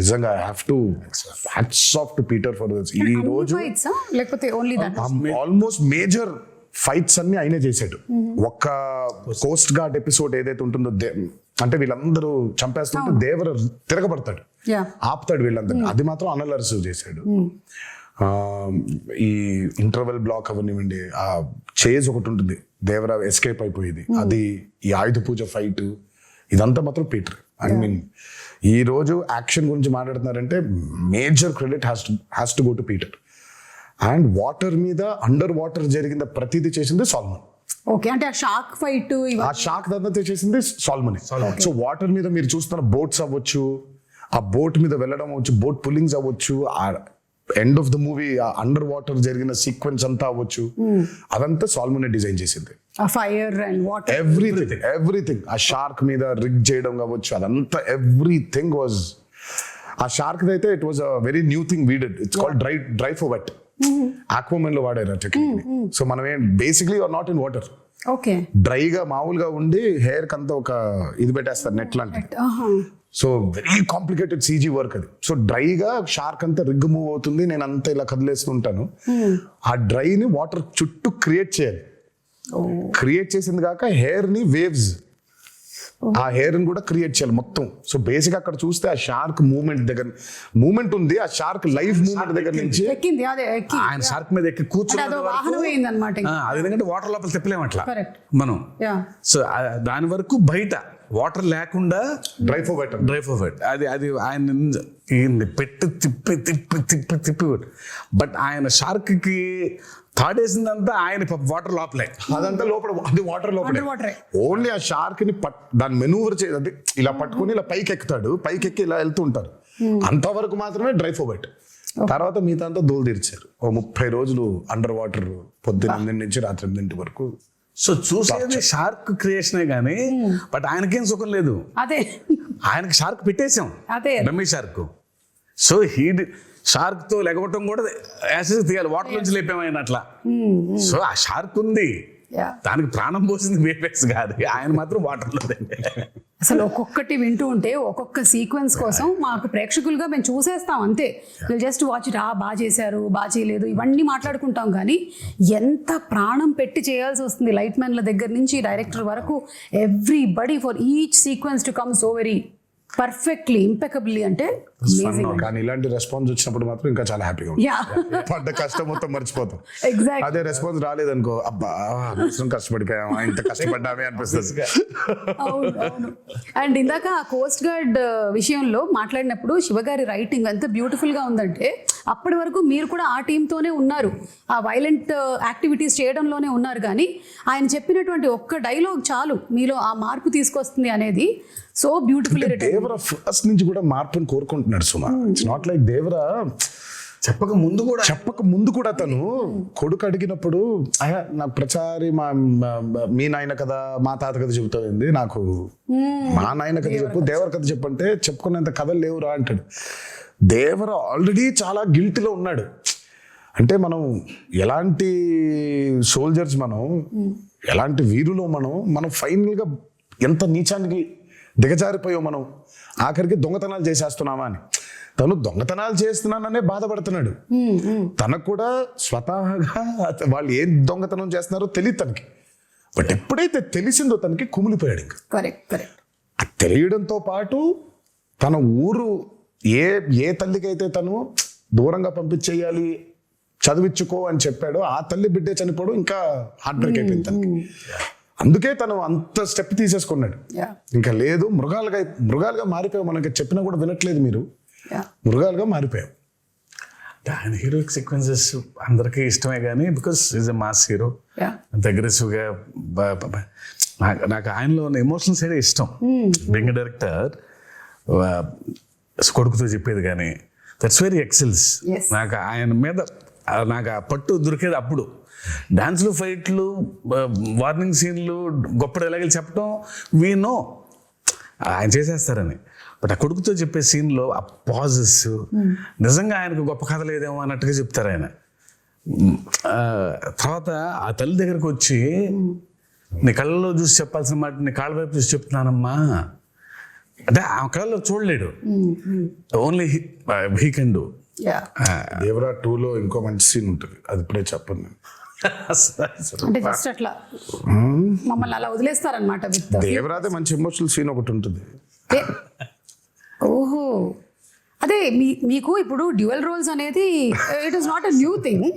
నిజంగా hats off to Peter for this. ఈ రోజు లేకపోతే only that, almost major fights అన్ని ఆయనే చేశాడు. ఒక్క కోస్ట్ గార్డ్ ఎపిసోడ్ ఏదైతే ఉంటుందో, అంటే వీళ్ళందరూ చంపేస్తుంటే దేవర తిరగబడతాడు, ఆపుతాడు వీళ్ళందరినీ, అది మాత్రం అనిల్ అరసు చేశాడు. ఈ ఇంటర్వెల్ బ్లాక్ అవనివ్వండి, ఆ చేజ్ ఒకటి ఉంటుంది, దేవర ఎస్కేప్ అయిపోయేది, అది, ఈ ఆయుధ పూజ ఫైట్, ఇదంతా మాత్రం పీటర్. ఐ మీన్ ఈ రోజు యాక్షన్ గురించి మాట్లాడుతున్నారంటే major credit has to go to Peter. And water మీద, అండర్ వాటర్ జరిగిన ప్రతిదీ చేసింది సాల్మన్. ఓకే. అంటే ఆ షార్క్ ఫైట్, ఆ షార్క్ దంతా చేసింది సాల్మన్. సో వాటర్ మీద మీరు చూస్తున్న బోట్స్ అవ్వచ్చు, ఆ బోట్ మీద వెళ్ళడం అవ్వచ్చు, బోట్ పుల్లింగ్స్ అవ్వచ్చు, ఆ end of the movie under water జరిగిన సీక్వెన్స్ అంతా అవ్వచ్చు, అదంతా సాల్మన్ డిజైన్ చేసింది. Fire and water, everything. ఆ షార్క్ మీద రిగ్ చేయడం కావచ్చు, అదంతా ఎవ్రీథింగ్ వాజ్. ఆ షార్క్ అయితే it was a very new thing we did. It's called dry for wet. Aquaman లో వాడారు ఆ టెక్నిక్. సో మనం basically are not in water, okay. డ్రైగా మామూలుగా ఉండి హెయిర్ కంతా ఒక ఇది పెట్టేస్తారు నెట్ లాంటిది. So very complicated CG work అది. సో డ్రైగా షార్క్ అంతా రిగ్ మూవ్ అవుతుంది, నేను అంతా ఇలా కదిలేస్తుంటాను. ఆ డ్రైని వాటర్ చుట్టూ క్రియేట్ చేయాలి. క్రియేట్ చేసింది కాక హెయిర్ ని వేవ్స్, ఆ హెయిర్ ని కూడా క్రియేట్ చేయాలి మొత్తం. సో బేసిక్ అక్కడ చూస్తే ఆ షార్క్ మూవ్మెంట్ దగ్గర మూవ్మెంట్ ఉంది, ఆ షార్క్ లైఫ్ మూవ్మెంట్ దగ్గర నుంచి ఎక్కింది, అదే ఎక్కి ఆయన షార్క్ మీద ఎక్కి కూర్చుని వాహనం అయిందన్నమాట. అది ఎందుకంటే వాటర్ లోపల తిప్పలేము అట్లా Correct. మనం. Yeah. సో దాని వరకు బయట వాటర్ లేకుండా డ్రై ఫోర్వర్డ్ అది ఆయన పెట్టి తిప్పి బట్ ఆయన షార్క్ కి తాడేసిందంతా ఆయన వాటర్ లోపలే, అదంతా లోపల, అది వాటర్ లోపలే. Water. ఓన్లీ ఆ షార్క్ ని దాన్ని మెనూవర్ చేయాలి, ఇలా పట్టుకుని ఇలా పైకి ఎక్కుతాడు, పైకి ఎక్కి ఇలా వెళ్తూ ఉంటారు. అంతవరకు మాత్రమే డ్రై ఫోర్వర్డ్. తర్వాత మిగతా అంతా దోలు తీర్చారు. 30 రోజులు అండర్ వాటర్, పొద్దున్న 8 నుంచి రాత్రి 8 వరకు. సో చూసేది షార్క్ క్రియేషనే కానీ బట్ ఆయనకేం సుఖం లేదు. అదే ఆయనకి షార్క్ పెట్టేశాం, అదే డమ్మీ షార్క్. సో షార్క్ తో లెగవటం కూడా యాసిడ్ తీయాలి, వాటర్ నుంచి లేపాము ఆయన అట్లా. సో ఆ షార్క్ ఉంది, Yeah. దానికి ప్రాణం పోసింది వేపెక్స్ కాదు, ఆయన మాత్రం వాటర్లో. అసలు ఒక్కొక్కటి వింటూ ఉంటే ఒక్కొక్క సీక్వెన్స్ కోసం మాకు ప్రేక్షకులుగా మేము చూసేస్తాం అంతే. విల్ జస్ట్ వాచ్ ఇట్, బాగా చేశారు, బాగా చేయలేదు, ఇవన్నీ మాట్లాడుకుంటాం. కానీ ఎంత ప్రాణం పెట్టి చేయాల్సి వస్తుంది లైట్ మ్యాన్ల దగ్గర నుంచి డైరెక్టర్ వరకు, everybody for each sequence to come so very perfectly impeccably. అంటే కానీ ఇలాంటి రెస్పాన్స్ వచ్చినప్పుడు మాత్రం ఇంకా చాలా హ్యాపీగా ఉంటుంది. యా, పడ్డ కష్టం మొత్తం మర్చిపోతాం. ఎగ్జాక్ట్. అదే రెస్పాన్స్ రాలేదనుకో, అబ్బా అవసరం కష్టపడిపోయామా, ఇంత కష్టపడ్డామే అనిపిస్తుంది. అవును. అండ్ ఇందాక ఆ కోస్ట్ గార్డ్ విషయంలో మాట్లాడినప్పుడు శివగారి రైటింగ్ ఎంత బ్యూటిఫుల్ గా ఉందంటే, అప్పటి వరకు మీరు కూడా ఆ టీంతోనే ఉన్నారు, ఆ వైలెంట్ యాక్టివిటీస్ చేయడంలోనే ఉన్నారు. కానీ ఆయన చెప్పినటువంటి ఒక్క డైలాగ్ చాలు మీలో ఆ మార్పు తీసుకొస్తుంది అనేది సో బ్యూటిఫుల్. దేవరా ఫస్ట్ నుంచి కూడా మార్పుని కోరుకుంటున్నాడు సుమా. ఇట్స్ నాట్ లైక్ దేవరా చెప్పక ముందు కూడా తను కొడుకు అడిగినప్పుడు, అయ్యా నాకు ప్రచారి మీ నాయన కథ మా తాత కథ చెబుతుంది, నాకు మా నాయన కథ చెప్పు, దేవర కథ చెప్పంటే చెప్పుకునేంత కథలు లేవురా అంటాడు. దేవర ఆల్రెడీ చాలా గిల్టీలో ఉన్నాడు. అంటే మనం ఎలాంటి సోల్జర్స్, మనం ఎలాంటి వీరులో, మనం ఫైనల్గా ఎంత నీచానికి దిగజారిపోయాం మనం, ఆఖరికి దొంగతనాలు చేసేస్తున్నామా అని. తను దొంగతనాలు చేస్తున్నాననే బాధపడుతున్నాడు. తనకు కూడా స్వతహాగా వాళ్ళు ఏం దొంగతనం చేస్తున్నారో తెలియదు తనకి. బట్ ఎప్పుడైతే తెలిసిందో తనకి కుమిలిపోయాడు. ఇంకా కరెక్ట్. ఆ తెలియడంతో పాటు తన ఊరు ఏ తల్లికైతే తను దూరంగా పంపించేయాలి, చదివించుకో అని చెప్పాడో, ఆ తల్లి బిడ్డే చనిపోవడం ఇంకా హార్ట్ బ్రేక్ అయిపోయింది తనకి. అందుకే తను అంత స్టెప్ తీసేసుకున్నాడు. ఇంకా లేదు, మృగాలుగా మారిపోయావు, మనకి చెప్పినా కూడా వినట్లేదు మీరు, మృగాలుగా మారిపోయావు. ఆయన హీరోయిక్ సీక్వెన్సెస్ అందరికీ ఇష్టమే కానీ because is a mass hero, అగ్రెసివ్గా. నాకు ఆయనలో ఉన్న ఎమోషనల్ సైడ్ ఇష్టం. బీయింగ్ డైరెక్టర్ కొడుకుతో చెప్పేది కానీ దట్స్ వెరీ ఎక్సెల్స్. నాకు ఆయన మీద నాకు ఆ పట్టు దొరికేది అప్పుడు. డాన్స్లు, ఫైట్లు, వార్నింగ్ సీన్లు, గొప్ప డైలాగులు చెప్పడం వీ నో ఆయన చేసేస్తారని. బట్ ఆ కొడుకుతో చెప్పే సీన్లో ఆ పాజెస్ నిజంగా ఆయనకు గొప్ప కథ లేదేమో అన్నట్టుగా చెప్తారు ఆయన. తర్వాత ఆ తల్లి దగ్గరకు వచ్చి, నీ కళ్ళలో చూసి చెప్పాల్సిన మాట నీ కాళ్ళ వైపు చూసి చెప్తున్నానమ్మా అంటే ఆ కళ్ళలో చూడలేడు, only he can do. Devara 2లో ఇంకో మంచి సీన్ ఉంటుంది, అది ఇప్పుడే చెప్పను నేను. అంటే జస్ట్ అట్లా మమ్మల్ని అలా వదిలేస్తారనమాట. దేవరాదే మంచి ఎమోషనల్ సీన్ ఒకటి ఉంటుంది. ఓహో, అదే మీకు ఇప్పుడు డ్యూయల్ రోల్స్ అనేది it is not a new thing.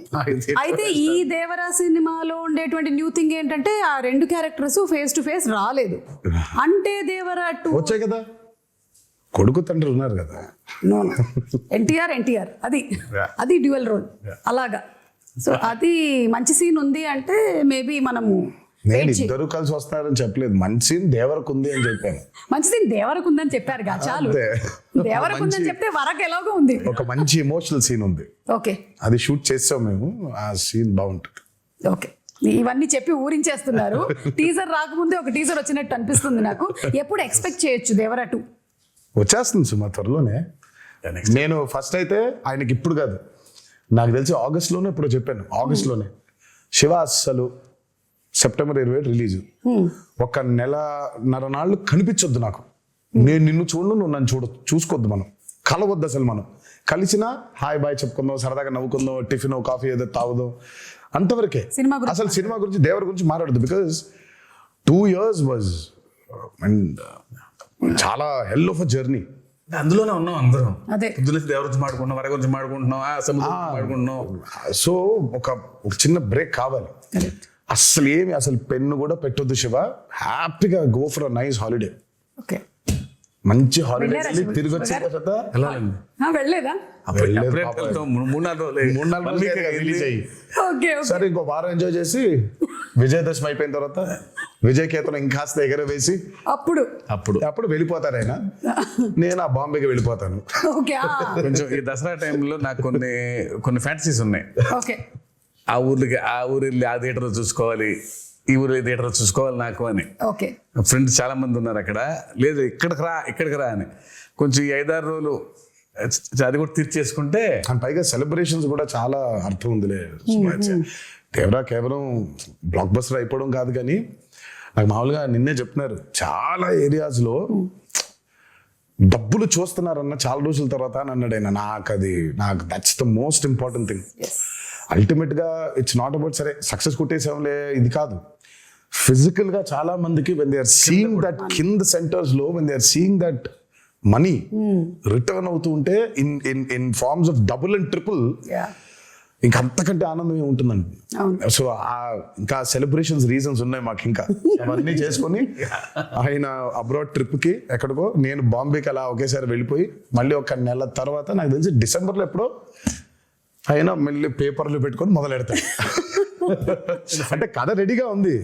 అయితే ఈ దేవరా సినిమాలో ఉండేటువంటి న్యూ థింగ్ ఏంటంటే ఆ 2 క్యారెక్టర్స్ ఫేస్ టు ఫేస్ రాలేదు. అంటే దేవరా 2 వచ్చాయి కదా, కొడుకు తండ్రి ఉన్నారు కదా. నో ఎన్టీఆర్ అది డ్యూయల్ రోల్ అలాగా. సో అది మంచి సీన్ ఉంది అంటే మేబీ మనము నేను ఇద్దరు కలిసి వస్తున్నారని చెప్పలేదు, మంచి సీన్ దేవరకు ఉంది అని చెప్పాను. మంచి సీన్ దేవరకు ఉందని చెప్పారు కదా, చాలు. దేవరకు ఉందని చెప్తే వరకు ఎలాగో ఉంది, ఒక మంచి ఎమోషనల్ సీన్ ఉంది. ఓకే, అది షూట్ చేసాం మేము, ఆ సీన్ బాగుంటుంది. ఓకే, ఇవన్నీ చెప్పి ఊరించేస్తున్నారు. టీజర్ రాకముందే ఒక టీజర్ వచ్చినట్టు అనిపిస్తుంది నాకు. ఎప్పుడు ఎక్స్పెక్ట్ చేయొచ్చు దేవరా 2? వచ్చేస్తుంది సుమా త్వరలోనే. నేను ఫస్ట్ అయితే ఆయనకి ఇప్పుడు కాదు, నాకు తెలిసి ఆగస్ట్లోనే ఇప్పుడు చెప్పాను, ఆగస్ట్లోనే శివ అస్సలు సెప్టెంబర్ 27 రిలీజ్. ఒక నెలన్నర నాళ్ళు కనిపించొద్దు నాకు, నేను నిన్ను చూడను, నువ్వు నన్ను చూసుకోవద్దు, మనం కలవద్దు అసలు. మనం కలిసినా హాయ్ బాయ్ చెప్పుకుందాం, సరదాగా నవ్వుకుందాం, టిఫిన్ కాఫీ ఏదో తాగుదాం, అంతవరకే. అసలు సినిమా గురించి దేవర గురించి మాట్లాడదు. బికాస్ 2 years వాజ్ చాలా హెల్ ఆఫ్ అ జర్నీ. అందులోనే ఉన్నాం అందరం. అదే పొద్దున్న దేవర గురించి మాడుకుంటున్నాం, వర గురించి మాడుకుంటున్నాం, మాడుకుంటున్నాం. సో ఒక చిన్న బ్రేక్ కావాలి. అసలు పెన్ను కూడా పెట్టొద్దు శివ, హ్యాపీగా go for a nice holiday. Okay, మంచి హాలిడే తిరిగి వచ్చిన తర్వాత వెళ్ళాలండి. వెళ్ళలేదా? రిలీజ్ అయ్యి ఓకే సరే ఇంకో వారం ఎంజాయ్ చేసి విజయదశమి అయిపోయిన తర్వాత విజయ్ కేతనం ఇంకాస్త ఎగరవేసి అప్పుడు వెళ్ళిపోతారు ఆయన. నేను ఆ బాంబేకి వెళ్ళిపోతాను. ఓకే, కొంచెం ఈ దసరా టైంలో నాకు కొన్ని ఫ్యాంటసీస్ ఉన్నాయి. ఓకే, ఆ ఊరు వెళ్ళి ఆ థియేటర్ చూసుకోవాలి, ఈ ఊరు థియేటర్ చూసుకోవాలి నాకు అని. ఓకే, ఫ్రెండ్స్ చాలా మంది ఉన్నారు అక్కడ. లేదు ఇక్కడికి రా అని. కొంచెం ఈ 5-6 రోజులు అది కూడా తీర్చేసుకుంటే, పైగా సెలబ్రేషన్స్ కూడా చాలా అర్థం ఉందిలే. దేవరా కేవలం బ్లాక్ బస్టర్ అయిపోవడం కాదు, కానీ నాకు మామూలుగా నిన్నే చెప్తున్నారు, చాలా ఏరియాస్లో డబ్బులు చూస్తున్నారన్న చాలా రోజుల తర్వాత అని అన్నాడు ఆయన. నాకు that's the most important thing. Ultimate గా ఇట్స్ నాట్ అబౌట్ సరే సక్సెస్ కొట్టేసాంలే ఇది కాదు. ఫిజికల్ గా చాలా మందికి when they are seeing that కింద సెంటర్స్ లో when they are seeing that money return అవుతూ ఉంటే in forms of double and triple, ఇంకా అంతకంటే ఆనందం ఏముంటుందండి. సో ఇంకా సెలబ్రేషన్స్ రీజన్స్ ఉన్నాయి మాకు. ఇంకా అవన్నీ చేసుకొని ఆయన అబ్రాడ్ ట్రిప్ కి ఎక్కడికో, నేను బాంబేకి అలా ఒకేసారి వెళ్ళిపోయి మళ్ళీ ఒక నెల తర్వాత నాకు తెలిసి డిసెంబర్లో ఎప్పుడో ఆయన మళ్ళీ పేపర్లు పెట్టుకొని మొదలు పెడతాడు. అంటే కథ రెడీగా ఉంది,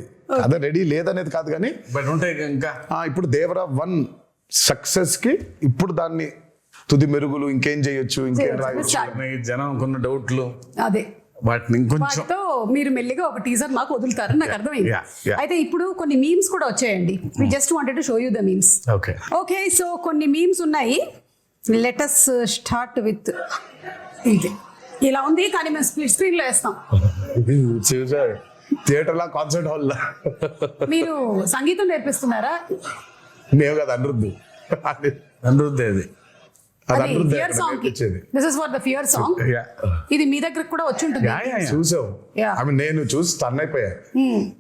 కథ రెడీ లేదనేది కాదు, కానీ ఇంకా ఇప్పుడు దేవరా 1 సక్సెస్ కి ఇప్పుడు దాన్ని తుది మెరుగులు ఇంకేం చేయొచ్చు, ఇంకేం రాయొచ్చు, జనం కొన్న డౌట్లు, అదే వాటిని ఇంకొంచెం మీరు మెల్లిగా ఒక టీజర్ మాకు వదులుతారని నాకు అర్థమైంది. అయితే ఇప్పుడు కొన్ని మీమ్స్ కూడా వచ్చాయండి. We just wanted to show you the memes. Okay, so కొన్ని మీమ్స్ ఉన్నాయి. లెట్ us స్టార్ట్ విత్ ఇది. ఇలా ఉంది, కానీ మేము స్ప్లిట్ స్క్రీన్ లో వేస్తాం. చూసారు థియేటర్ లా, కాన్సర్ట్ హాల్ లా. మీరు సంగీతం నేర్పిస్తున్నారా? మేము కదా అనిరుద్ధు అది ఫియర్ సాంగ్ కి. This is for the fear song. ఇది మీ దగ్గర కూడా వచ్చి ఉంటుంది. చూసావు, నేను చూసి టర్న్ అయిపోయా.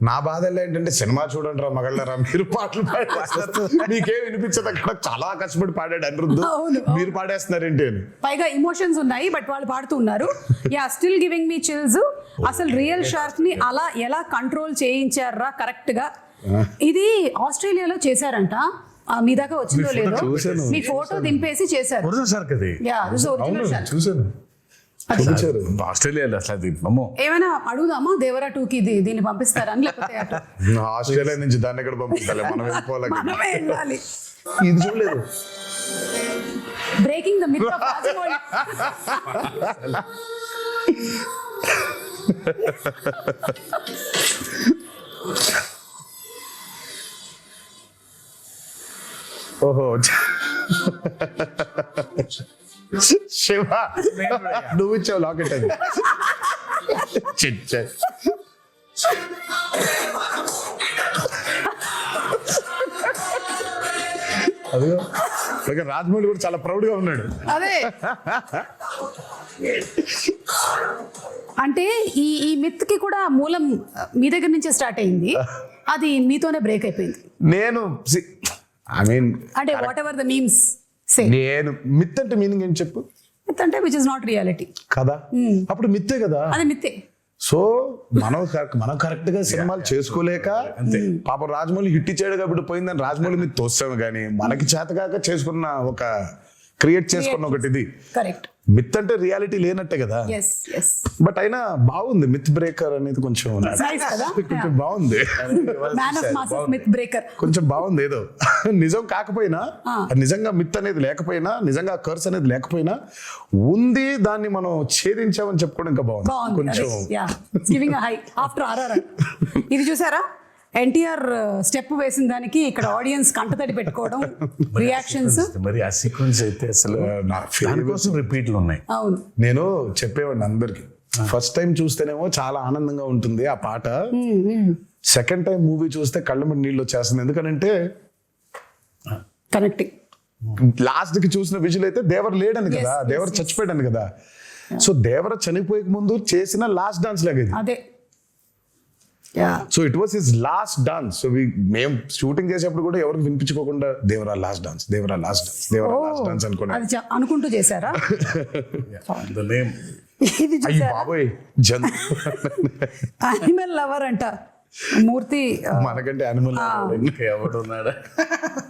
నా బాధ ఏంటంటే సినిమా చూడండి రా మగళ్ళరా, మీరు పాటలు పాడేస్తారు, మీకేం వినిపించదు. అక్కడ చాలా కష్టపడి పాడాడు అనిరుద్ధు, మీరు పాడేస్తున్నారేంటి అని. పైగా ఇమోషన్స్ ఉన్నాయి, బట్ వాళ్ళు పాడుతూ ఉన్నారు. Yeah, still giving me chills. అసలు రియల్ షార్క్ ని అలా ఎలా కంట్రోల్ చేయించారా కరెక్ట్ గా? ఇది ఆస్ట్రేలియాలో చేశారంట. మీ దాకా వచ్చిందో లేదో, మీ ఫోటో దింపేసి చేశారు. ఆస్ట్రేలియాలో అసలు ఏమైనా అడుగుదామా దేవరా 2కి దీన్ని పంపిస్తారని, లేకపోతే ఆస్ట్రేలియా నుంచి దాన్ని ఎక్కడ పంపిస్తాలి, మనమే వెళ్ళాలి. ఇది చూడలేదు. Breaking the myth of Rajamouli. ఓహో శివ, నువ్వు ఇచ్చావు లాకెట్ అది. అదిగో రాజమౌళి కూడా చాలా ప్రౌడ్ గా ఉన్నాడు. అదే అంటే ఈ మిత్ కి కూడా మూలం మీ దగ్గర నుంచే స్టార్ట్ అయింది, అది మీతోనే బ్రేక్ అయిపోయింది. నేను అంటే వాట్ ఎవర్ ద మీమ్స్ సే, నేను మిత్ అంటే మీనింగ్ ఏం చెప్పు. మిత్ అంటే విచ్ ఇస్ నాట్ రియాలిటీ కదా, అప్పుడు మిత్తే కదా, అది మిత్తే. సో మనం కరెక్ట్ గా సినిమాలు చేసుకోలేక పాప రాజమౌళి హిట్ ఇచ్చాడు కాబట్టి పోయిందని రాజమౌళి మీద తోస్తాము, కానీ మనకి చేతగాక చేసుకున్న ఒక క్రియేట్ చేసుకున్న ఒకటి ఇది. కరెక్ట్. మిత్ అంటే రియాలిటీ లేనట్టే కదా. బట్ అయినా బాగుంది మిత్ బ్రేకర్ అనేది, కొంచెం కొంచెం బాగుంది. కొంచెం బాగుంది. ఏదో నిజం కాకపోయినా, నిజంగా మిత్ అనేది లేకపోయినా, నిజంగా కర్స్ అనేది లేకపోయినా ఉంది, దాన్ని మనం ఛేదించామని చెప్పుకోవడం ఇంకా బాగుంది కొంచెం. ఇది చూసారా, ఎన్టీఆర్ స్టెప్ వేసిన దానికి ఇక్కడ ఆడియన్స్ కంటతడి పెట్టుకోవడం, రియాక్షన్స్. మరి ఆ సీక్వెన్స్ అయితే అసలు దానికోసం రిపీట్లు ఉన్నాయి. అవును, నేను చెప్పేవాడిని అందరికి, ఫస్ట్ టైం చూస్తేనేమో చాలా ఆనందంగా ఉంటుంది ఆ పాట, సెకండ్ టైం మూవీ చూస్తే కళ్ళ మీద నీళ్ళు వచ్చేస్తుంది. ఎందుకనంటే కనెక్టింగ్. లాస్ట్ కి చూసిన విజువల్ అయితే దేవర లేడని కదా, దేవర చచ్చిపోయాడని కదా. సో దేవర చనిపోయే ముందు చేసిన లాస్ట్ డాన్స్ లాగా ఇది. అదే yeah. So it was his last dance. So మేము షూటింగ్ చేసేప్పుడు కూడా ఎవరికి వినిపించుకోకుండా Devara last dance, Devara last dance, Devara last dance అనుకున్నాను. అది అనుకుంటూ చేశారా? ద నేమ్ ఇది అయ్యి చూసారా? బాబోయ్ జన్ యానిమల్ లవర్ అంట మూర్తి. మనకంటే యానిమల్ ఎవడున్నాడా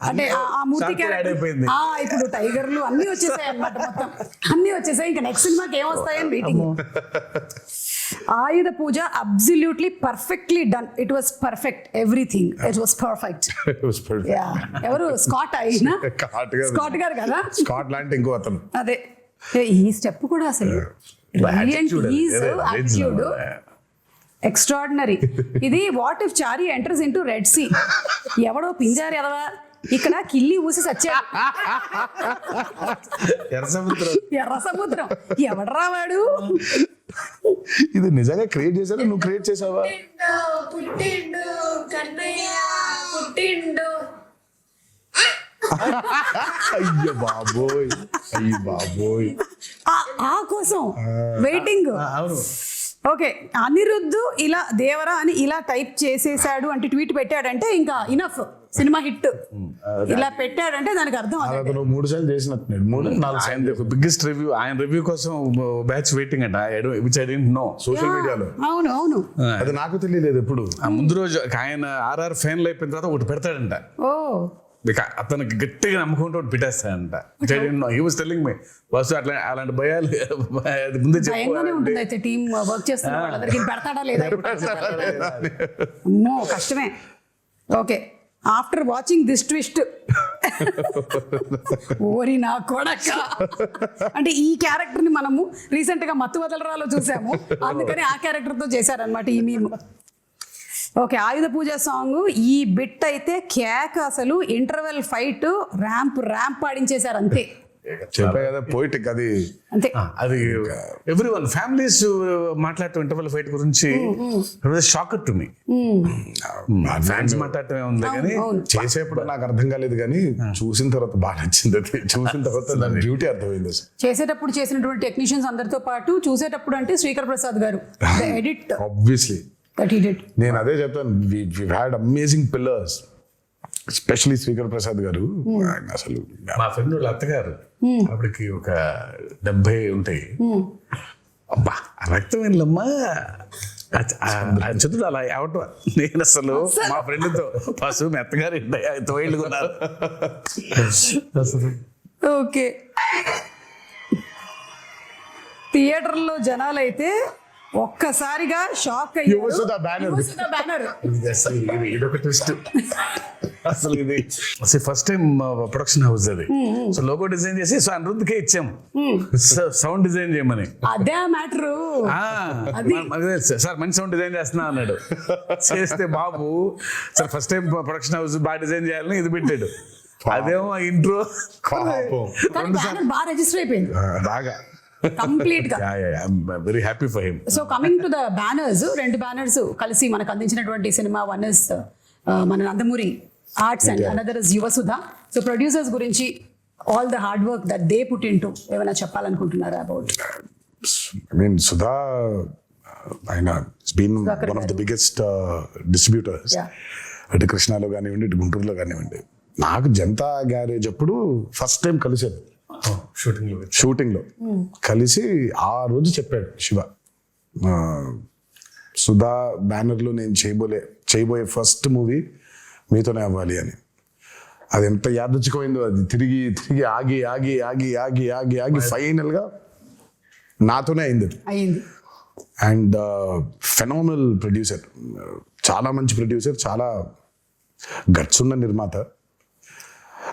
అంటే ఆ మూర్తి Shark character- add అయిపోయింది. ఇప్పుడు టైగర్లు అన్ని వచ్చేసాయి అన్నమాట. మొత్తం అన్ని వచ్చేసాయి. ఇంకా నెక్స్ట్ సినిమాకి ఏమొస్తాయని waiting. Ayudha Puja absolutely perfectly done. It was perfect, everything it was perfect. Yeah. ఎవరు స్కాట్ అయినా? స్కాట్ గారు కదా. స్కాట్లాండ్ ఇంకో అతను. అదే ఈ స్టెప్ కూడా అసలు యాటిట్యూడ్ ఎక్స్ట్రాడినరీ. ఇది what if Chari enters into Red Sea. ఎవడో పింజారు ఎదవా ఇక్కడ కిల్లి ఊసి సచ్చాడు. ఎర్ర సముద్రం ఎవడరా వాడు? ఇది నిజంగా క్రియేట్ చేశారా, నువ్వు క్రియేట్ చేసావా? పుట్టిండు కన్నయ్య పుట్టిండు. అయ్యో బాబోయ్, అయ్యో బాబోయ్. ఆ కోసం వెయిటింగ్. ఓకే, అనిరుద్ధు ఇలా దేవరా అని ఇలా టైప్ చేసేసాడు అంటే ట్వీట్ పెట్టాడంటే ఇంకా ఇనఫ్, సినిమా హిట్. ఇలా పెట్టాడంటే దానికి అర్థం అదే. అతను 3 సార్లు చేసినట్టున్నాడు, 3-4 సార్లు. బిగ్గెస్ట్ రివ్యూ, ఆయన రివ్యూ కోసం బ్యాచ్ వెయిటింగ్ అంట. Which I don't know. Social మీడియాలో అవును అవును. అది నాకు తెలియలేదు ఎప్పుడు. ఆ ముందు రోజు ఆయన ఆర్ఆర్ ఫైనల్ అయిపోయిన తర్వాత ఒకటి పెడతాడంట. ఓ అతనికి గట్టిగా నమ్ముకుంటూ ఒకటి పెట్టేస్తాడంట. హీ వాస్ టెల్లింగ్ మీ బస్సు అట్లా అలాంటి భయాలు అది ముందే భయంగానే ఉంటుంది. చెప్పు. అయితే టీం వర్క్ చేస్తున్న వాళ్ళందరికీ పెడతాడా లేదా? అమ్మో కష్టమే. Okay, after watching this twist ఓరి నా కొడక. అంటే ఈ క్యారెక్టర్ ని మనము రీసెంట్ గా మత్తు వదలరాలో చూసాము, అందుకని ఆ క్యారెక్టర్ తో చేశారనమాట ఈ మీమ్. ఓకే, ఆయుధ పూజ సాంగ్ ఈ బిట్ అయితే కేక్. అసలు ఇంటర్వెల్ ఫైట్ ర్యాంప్ పాడించేశారు అంతే. చెప్పా కదా పోయిటిక్ అది. అంతే. అది ఎవ్రీ వన్ ఫ్యామిలీస్ మాట్లాడటం ఇంటర్వల్ ఫైట్ గురించి షాకర్ టు మీ. ఫ్యాన్స్ మాట్లాడటమే ఉంది కానీ అవును. చేసేప్పుడు నాకు అర్థం కాలేదు, కానీ చూసిన తర్వాత బాగా నచ్చింది. అది చూసిన తర్వాత దాని బ్యూటీ అర్థమైంది. చేసేటప్పుడు చేసినటువంటి టెక్నీషియన్స్ అందరితో పాటు చూసేటప్పుడు అంటే శ్రీకర్ ప్రసాద్ గారు edit obviously that he did. నేను అదే చెప్తాను, we had amazing pillars, especially Srikar Prasad గారు. ఆయన అసలు మా ఫ్రెండ్ వాళ్ళ అత్తగారు అప్పటికి ఒక 70 ఉంటాయి. అబ్బా రక్తం వెళ్ళమ్మా చదువు అలా అవటం. నేను అసలు మా ఫ్రెండ్తో పశువు మీ అత్తగారు 5 ఏళ్ళు ఉన్నారు అసలు. ఓకే, థియేటర్లో జనాలైతే ఒక్కసారిగా షాక్ యువసుధ banner. బ్యానర్. ఇది అసలు ఇదొక ట్విస్ట్. అసలు ఇది అసలు ఫస్ట్ టైం ప్రొడక్షన్ హౌస్ అది. సో లోగో డిజైన్ చేసి సో అనిరుద్ధ్కే ఇచ్చాము సౌండ్ డిజైన్ చేయమని. అదే మ్యాటరు. సార్ మంచి సౌండ్ డిజైన్ చేస్తున్నా అన్నాడు. చేస్తే బాబు sir first time production house బాగా డిజైన్ చేయాలని ఇది పెట్టాడు. అదేమో ఇంట్రో బాగా రిజిస్టర్ అయిపోయింది బాగా కంప్లీట్ గా. Very happy for him. So coming to the banners, 2 banners కలిసి మనకు అందించినటువంటి సినిమా. వన్ ఇస్ మన Nandamuri arts and another is Yuvasudha. So producers గురించి all the hard work that they put into ఏమైనా చెప్పాలనుకుంటున్నారా అబౌట్? I mean, Sudha, ఆయన has been one of the biggest distributors. Yeah. అటు కృష్ణాలో కానివ్వండి, ఇటు గుంటూరులో కానివ్వండి. నాకు జనతా గ్యారేజ్ అప్పుడు ఫస్ట్ టైం కలిసాను షూటింగ్ లో కలిసి. ఆ రోజు చెప్పాడు శివ, సుధా బ్యానర్ లో నేను చేయబోయే ఫస్ట్ మూవీ మీతోనే అవ్వాలి అని. అది ఎంత యాదృచ్ఛికమైందో. అది తిరిగి ఆగి ఫైనల్ గా నాతోనే అయింది. అండ్ ఫెనామినల్ ప్రొడ్యూసర్, చాలా మంచి ప్రొడ్యూసర్, చాలా గట్స్ ఉన్న నిర్మాత,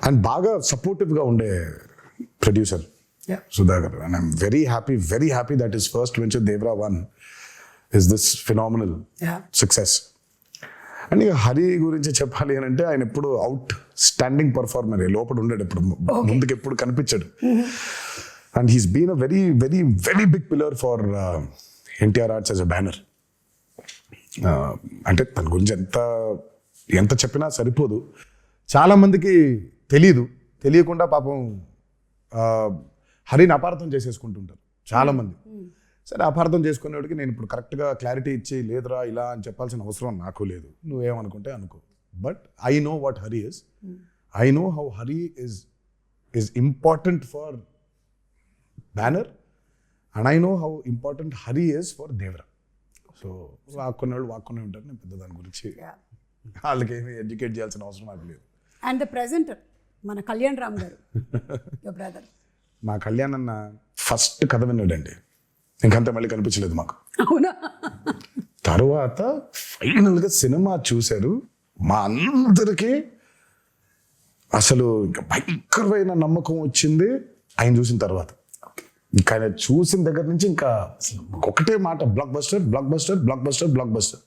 అండ్ బాగా సపోర్టివ్ గా ఉండే producer Sudhakar. And I'm very happy that is first venture Devara 1 is this phenomenal success. And ఇక హరి గురించి చెప్పాలి అని అంటే ఆయన ఎప్పుడు అవుట్ స్టాండింగ్ పర్ఫార్మర్, లోపల ఉండేది ఎప్పుడు, ముందుకు ఎప్పుడు కనిపించాడు. And he's been a very big pillar for NTR Arts as a banner. అంటే తన గురించి ఎంత చెప్పినా సరిపోదు. చాలా మందికి తెలియకుండా పాపం హరిని అపార్థం చేసేసుకుంటుంటారు చాలా మంది. సరే, అపార్థం చేసుకునేవాడికి నేను ఇప్పుడు కరెక్ట్గా క్లారిటీ ఇచ్చి లేదురా ఇలా అని చెప్పాల్సిన అవసరం నాకు లేదు. నువ్వేమనుకుంటే అనుకో. But I know what Hari is. I know how Hari is important for Banner, and I know how important Hari is for Devara. So వాక్కునే ఉంటారు. నేను పెద్ద దాని గురించి వాళ్ళకి ఏమి ఎడ్యుకేట్ చేయాల్సిన అవసరం నాకు లేదు. అండ్ ద ప్రెజెంటర్ మన కళ్యాణ్ రామ్ గారు, యువర్ బ్రదర్. మా కళ్యాణ్ అన్న ఫస్ట్ కథ విన్నాడండి, ఇంకంతా మళ్ళీ కనిపించలేదు మాకు. అవునా? తర్వాత ఫైనల్గా సినిమా చూశారు. మా అందరికీ అసలు ఇంకా భయంకరమైన నమ్మకం వచ్చింది ఆయన చూసిన తర్వాత. ఇంకా ఆయన చూసిన దగ్గర నుంచి ఇంకా ఒకటే మాట, blockbuster blockbuster blockbuster blockbuster.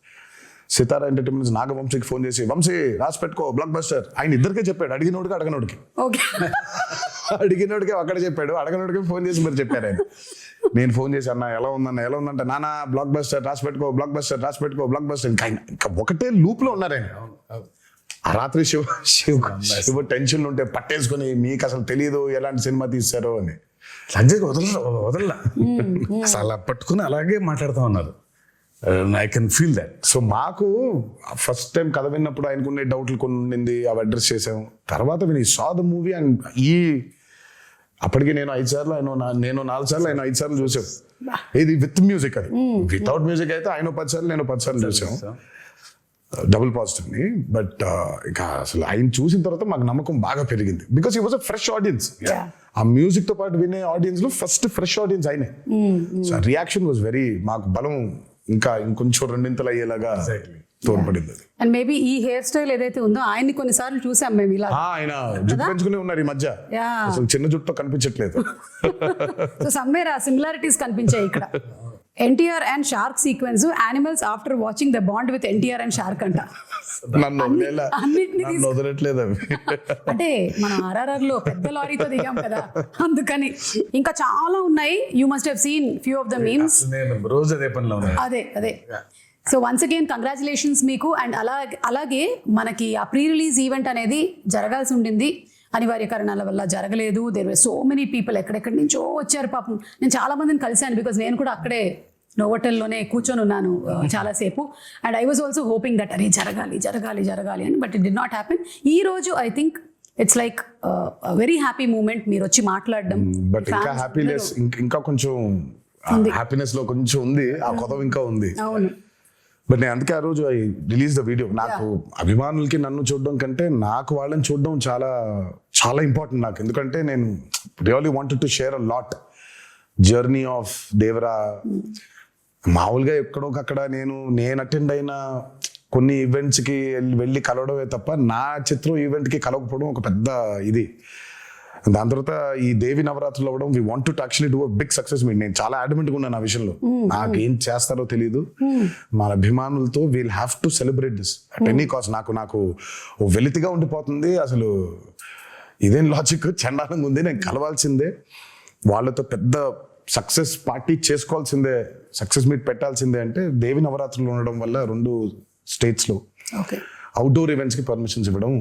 Sithara entertainments నాగవంశీకి ఫోన్ చేసి, వంశీ రాసి పెట్టుకో బ్లాక్ బస్టర్. ఆయన ఇద్దరికే చెప్పాడు, అడిగినోడికి అడగనోడికి. ఓకే. అడిగినోడికి అక్కడ చెప్పాడు, అడగనోడికి ఫోన్ చేసి మరి చెప్పారు ఆయన. నేను ఫోన్ చేసి, అన్న ఎలా ఉందంటే, నానా బ్లాక్ బస్టర్ రాసి పెట్టుకో బ్లాక్ బస్టర్ రాసి పెట్టుకో బ్లాక్ బస్టర్. ఇంకా ఒకటే లూప్ లో ఉన్నారు ఆయన. ఆ రాత్రి శివ టెన్షన్ ఉంటే పట్టేసుకుని, మీకు అసలు తెలియదు ఎలాంటి సినిమా తీశారో అని. సంజయ్ వదల అసలు అలా పట్టుకుని అలాగే మాట్లాడుతూ ఉన్నారు. I can feel that. So మాకు ఫస్ట్ టైం కథ విన్నప్పుడు ఆయనకున్న డౌట్లు కొన్ని ఉండింది, అవి అడ్రస్ చేసాము. తర్వాత సా ద మూవీ అండ్ అప్పటికి నేను 5 సార్లు, నేను 4 సార్లు, ఆయన 5 సార్లు చూసాం. ఇది విత్ మ్యూజిక్, అది వితౌట్ మ్యూజిక్ అయితే ఆయన 10 సార్లు, నేను 10 సార్లు చూసాం. డబుల్ పాజిటివ్ ని. బట్ ఇంకా అసలు ఆయన చూసిన తర్వాత మాకు నమ్మకం బాగా పెరిగింది. బికాస్ ఈ వాజ్ అ ఫ్రెష్ ఆడియన్స్. ఆ మ్యూజిక్ తో పాటు వినే ఆడియన్స్ లో ఫస్ట్ ఫ్రెష్ ఆడియన్స్ ఆయనే. సో రియాక్షన్ వాజ్ వెరీ, మాకు బలం ఇంకా ఇంకొంచెం రెండింతలు అయ్యేలాగా తోడ్పడింది. అండ్ మేబీ ఈ హెయిర్ స్టైల్ ఏదైతే ఉందో ఆయన్ని కొన్నిసార్లు చూసాం మేము ఇలా. ఆయన జుట్టు పెంచుకునే ఉన్నారు ఈ మధ్య, అసలు చిన్న జుట్టు కనిపించట్లేదు. సో సమ్వేర్ ఆ సిమిలారిటీస్ కనిపించాయి ఇక్కడ. NTR and shark sequence, animals after watching the bond with NTR and shark అంట. నన్ను వదలట్లేదు అవి. అంటే మనం RRR లో పెద్ద లారీతో దిగాం కదా, అందుకని. ఇంకా చాలా ఉన్నాయి. You must have seen few of the memes. రోజు అదే పనిలో ఉన్నాయి. అదే. సో వన్స్ అగైన్ కంగ్రాచులేషన్స్ మీకు. అండ్ అలాగే మనకి ఆ ప్రీ రిలీజ్ ఈవెంట్ అనేది జరగాల్సి ఉండింది, అనివార్య కారణాల వల్ల జరగలేదు. There were so many people, ఎక్కడెక్కడి నుంచో వచ్చారు పాపం. నేను చాలా మందిని కలిశాను, బికాజ్ నేను కూడా అక్కడే నోవోటెల్లోనే కూర్చొని ఉన్నాను చాలాసేపు. And I was also hoping that అరే జరగాలి అని, but it did not happen. ఈ రోజు I think it's like very happy moment, మీరు వచ్చి మాట్లాడడం. బట్ ఇంకా హ్యాపీనెస్, ఇంకా కొంచెం హ్యాపీనెస్ లో కొంచెం ఉంది, ఆ కొదవ ఇంకా ఉంది. అవును. బట్ నేను అందుకే ఆ రోజు ఐ రిలీజ్ ద వీడియో. నాకు అభిమానులకి నన్ను చూడడం కంటే నాకు వాళ్ళని చూడడం చాలా చాలా ఇంపార్టెంట్ నాకు. ఎందుకంటే నేను really wanted to share a lot journey of Devara. మామూలుగా ఎక్కడోకక్కడ నేను అటెండ్ అయిన కొన్ని ఈవెంట్స్కి వెళ్ళి కలవడమే తప్ప నా చిత్రం ఈవెంట్కి కలవకపోవడం ఒక పెద్ద ఇది. దాని తర్వాత ఈ దేవి నవరాత్రులు అవ్వడం, we want to actually do a big success meet. నేను చాలా అడ్మెంట్గా ఉన్నాను ఆ విషయంలో. నాకు ఏం చేస్తారో తెలియదు, మన అభిమానులతో we'll have to celebrate this at any cost. నాకు వెలితిగా ఉండిపోతుంది అసలు. ఇదేం లాజిక్, చండాలంగా ఉంది. నేను కలవాల్సిందే, వాళ్ళతో పెద్ద సక్సెస్ పార్టీ చేసుకోవాల్సిందే, సక్సెస్ మీట్ పెట్టాల్సిందే. అంటే దేవి నవరాత్రులు ఉండడం వల్ల 2 స్టేట్స్లో అవుట్డోర్ ఈవెంట్స్కి పర్మిషన్స్ ఇవ్వడం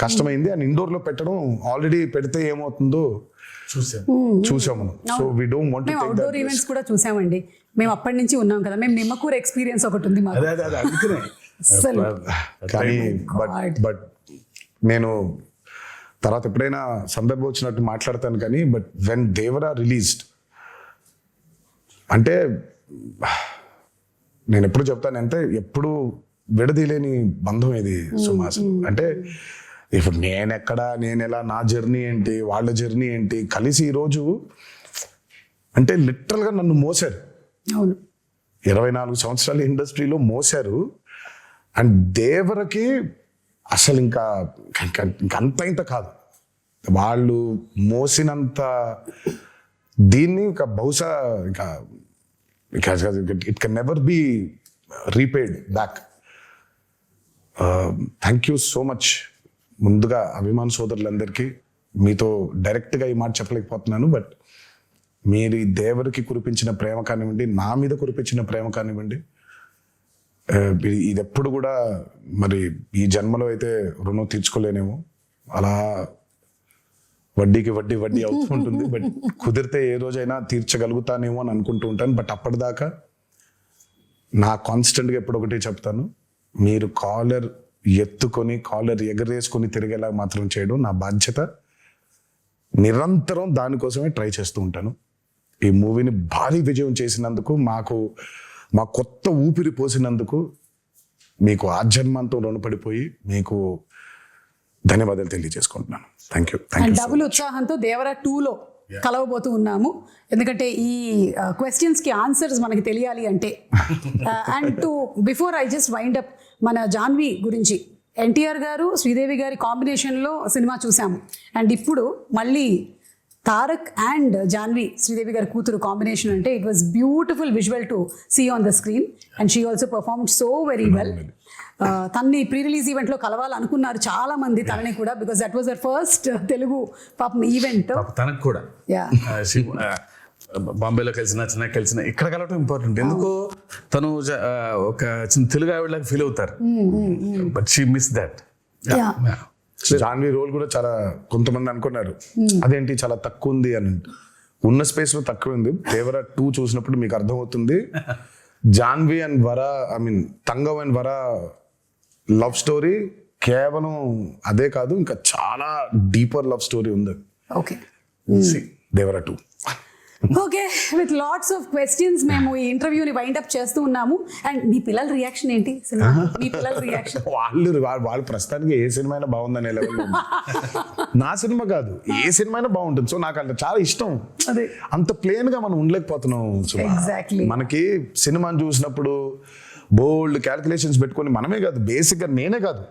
కష్టమైంది. అండ్ ఇండోర్ లో పెట్టడం, ఆల్రెడీ పెడితే ఏమవుతుందో చూసాం మనం. So we don't want to take that. Outdoor events కూడా చూసామండి మేము, అప్పటి నుంచి ఉన్నాం కదా. మేము నిమ్మకూరు ఎక్స్పీరియన్స్ ఒకటి ఉంది మాకు. కానీ బట్ నేను తర్వాత ఎప్పుడైనా సందర్భం వచ్చినట్టు మాట్లాడతాను కానీ, బట్ వెన్ దేవరా రిలీజ్డ్ అంటే నేను ఎప్పుడు చెప్తానంటే, ఎప్పుడు విడదీలేని బంధం ఇది సుమాసు. అంటే ఇప్పుడు నేను ఎలా, నా జర్నీ ఏంటి, వాళ్ళ జర్నీ ఏంటి, కలిసి ఈరోజు అంటే లిటరల్గా నన్ను మోసారు. 24 సంవత్సరాల ఇండస్ట్రీలో మోసారు. అండ్ దేవరకి అసలు ఇంకా అంత ఇంత కాదు, వాళ్ళు మోసినంత దీన్ని ఇంకా బహుశా ఇంకా it can never be repaid back. Thank you so much. ముందుగా అభిమాన సోదరులందరికీ మీతో డైరెక్ట్గా ఈ మాట చెప్పలేకపోతున్నాను, బట్ మీరు ఈ దేవరికి కురిపించిన ప్రేమ కానివ్వండి, నా మీద కురిపించిన ప్రేమ కానివ్వండి, ఇది ఎప్పుడు కూడా మరి ఈ జన్మలో అయితే రుణం తీర్చుకోలేనేమో, అలా వడ్డీకి వడ్డీ వడ్డీ అవుతూ ఉంటుంది. బట్ కుదిరితే ఏ రోజైనా తీర్చగలుగుతానేమో అని అనుకుంటూ ఉంటాను. బట్ అప్పటిదాకా నా కాన్స్టెంట్గా ఎప్పుడు ఒకటే చెప్తాను, మీరు కాలర్ ఎత్తుకొని కాలర్ ఎగరేసుకొని తిరిగేలా మాత్రం చేయడం నా బాధ్యత. నిరంతరం దానికోసమే ట్రై చేస్తూ ఉంటాను. ఈ మూవీని భారీ విజయం చేసినందుకు, మా కొత్త ఊపిరి పోసినందుకు మీకు ఆజన్మంతో రుణపడిపోయి మీకు ధన్యవాదాలు తెలియజేసుకుంటున్నాను. Thank you. అండ్ డబుల్ ఉత్సాహంతో దేవరా 2లో కలవబోతూ ఉన్నాము. ఎందుకంటే ఈ క్వశ్చన్స్కి ఆన్సర్స్ మనకి తెలియాలి అంటే. And to before I just wind up, మన జాన్వి గురించి ఎన్టీఆర్ గారు శ్రీదేవి గారి కాంబినేషన్లో సినిమా చూసాము. అండ్ ఇప్పుడు మళ్ళీ తారక్ అండ్ జాన్వి, శ్రీదేవి గారి కూతురు కాంబినేషన్ అంటే it was beautiful visual to see on the screen. And she also performed so very well. తన్ని ప్రీ రిలీజ్ ఈవెంట్లో కలవాలనుకున్నారు చాలా మంది తనని కూడా, because that was their first Telugu పాపం ఈవెంట్. తనకు కూడా బాంబేలో కలిసిన ఇక్కడ కలవటం ఇంపార్టెంట్. ఎందుకో తను ఒక చిన్న తెలుగు ఆవిడలాగా ఫీల్ అవుతారు. But she miss that. Janhvi role కూడా చాలా, కొంతమంది అనుకున్నారు అదేంటి చాలా తక్కువ ఉంది అని. ఉన్న స్పేస్ లో తక్కువ ఉంది. దేవరా 2 చూసినప్పుడు మీకు అర్థమవుతుంది. జాన్వి అండ్ వర, తంగవ్ అండ్ వర లవ్ స్టోరీ కేవలం అదే కాదు, ఇంకా చాలా డీపర్ లవ్ స్టోరీ ఉంది. Okay, Devara 2. Okay, with lots of questions మేము ఈ ఇంటర్వ్యూని వైండ్ అప్ చేస్తూ ఉన్నాము. అండ్ మీ పిల్లల రియాక్షన్ ఏంటి? మీ పిల్లల రియాక్షన్? వాళ్ళు ప్రస్తుతానికి ఏ సినిమా అయినా బాగుందనే లెవెల్లో ఉంది. నా సినిమా కాదు, ఏ సినిమా అయినా బాగుంటుంది. సో నాకు అంటే చాలా ఇష్టం. అదే, అంత ప్లేన్ గా మనం ఉండలేకపోతున్నాం. Exactly. మనకి సినిమాని చూసినప్పుడు బోల్డ్ క్యాల్కులేషన్స్ పెట్టుకొని, మనమే కాదు బేసిక్ గా నేనే కాదు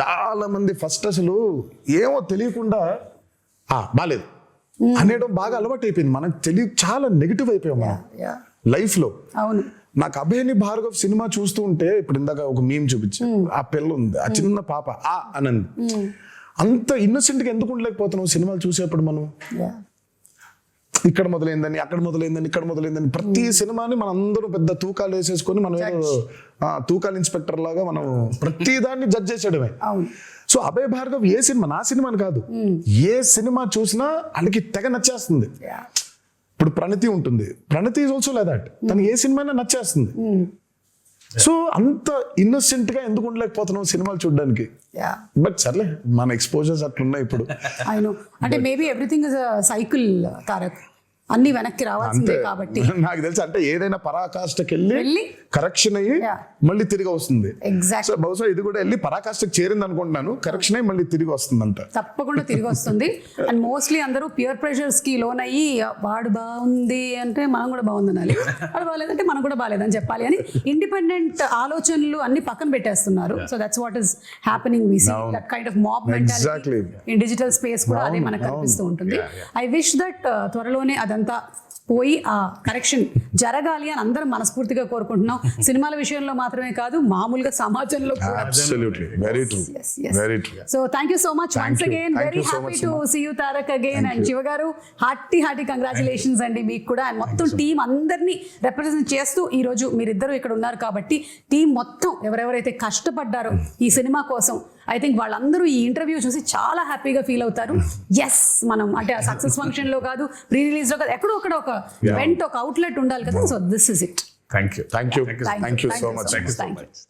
చాలా మంది ఫస్ట్ అసలు ఏమో తెలియకుండా బాలేదు అనేయడం బాగా అలవాటు అయిపోయింది. మనకు చాలా నెగిటివ్ అయిపోయాం మనం లైఫ్ లో. అవును, నాకు అభయని భార్గవ్ సినిమా చూస్తూ ఉంటే, ఇప్పుడు ఇందాక ఒక మీమ్ చూపించా, ఆ పిల్ల ఉంది, ఆ చిన్న పాప అనంది. అంత ఇన్నోసెంట్ గా ఎందుకు ఉండలేకపోతున్నాం సినిమాలు చూసేప్పుడు మనం? ఇక్కడ మొదలైందని, అక్కడ మొదలైందని, ఇక్కడ మొదలైందని, ప్రతి సినిమాని మనం అందరూ పెద్ద తూకాలు వేసేసుకొని మనం తూకాలు ఇన్స్పెక్టర్ లాగా మనం ప్రతి దాన్ని జడ్జ్ చేసేయడమే. సో అభయ్ భార్గవ్ ఏ సినిమా, నా సినిమాని కాదు, ఏ సినిమా చూసినా వాళ్ళకి తెగ నచ్చేస్తుంది. ఇప్పుడు ప్రణతి ఉంటుంది, ప్రణతి ఈజ్ ఆల్సో లైక్ దట్. తను ఏ సినిమా నచ్చేస్తుంది. సో అంత ఇన్నోసెంట్ గా ఎందుకు ఉండలేకపోతున్నాం సినిమాలు చూడడానికి? బట్ సర్లే, మన ఎక్స్పోజర్స్ అట్లున్నాయి ఇప్పుడు. అంటే maybe everything is a cycle Tarak, అన్ని వెనక్కి రావాల్సిందే కాబట్టి. నాకు తెలుసు, అంటే ఏదైనా పరాకాష్ఠకి వెళ్ళి కరెక్షన్ అయ్యి మళ్ళీ తిరిగి వస్తుంది. ఎగ్జాక్ట్. బహుశా ఇది కూడా వెళ్ళి పరాకాష్ఠకి చేరింది అనుకుంటున్నాను. కరెక్షన్ అయ్యి మళ్ళీ తిరిగి వస్తుంది అంట. తప్పకుండా తిరిగి వస్తుంది. అండ్ మోస్ట్లీ అందరూ పియర్ ప్రెషర్స్ కి లోన్ అయ్యి, వాడు బాగుంది అంటే మనం కూడా బాగుంది అనాలి, వాడు బాగాలేదంటే మనం కూడా బాగాలేదని చెప్పాలి అని ఇండిపెండెంట్ ఆలోచనలు అన్ని పక్కన పెట్టేస్తున్నారు. So that's what is happening. We see that kind of mob mentality in digital space కూడా అదే మనకు కనిపిస్తూ ఉంటుంది. ఐ విష్ దట్ త్వరలోనే అదంతా పోయి ఆ కరెక్షన్ జరగాలి అని అందరం మనస్ఫూర్తిగా కోరుకుంటున్నాం. సినిమాల విషయంలో మాత్రమే కాదు, మామూలుగా సమాజంలో కూడా. Absolutely, very true. Very true. So thank you so much once again. Very happy to see you Tarak again. And Shiva garu, hearty congratulations అండి మీకు కూడా. అండ్ మొత్తం టీం అందరినీ రిప్రజెంట్ చేస్తూ ఈ రోజు మీరిద్దరూ ఇక్కడ ఉన్నారు కాబట్టి, టీం మొత్తం ఎవరెవరైతే కష్టపడ్డారో ఈ సినిమా కోసం, ఐ థింక్ వాళ్ళందరూ ఈ ఇంటర్వ్యూ చూసి చాలా హ్యాపీగా ఫీల్ అవుతారు. ఎస్, మనం అంటే ఆ సక్సెస్ ఫంక్షన్ లో కాదు, ప్రీ రిలీజ్ లో కాదు, ఎక్కడో అక్కడ ఒక వెంట్, ఒక అవుట్లెట్ ఉండాలి కదా. So this is it. Thank you so much.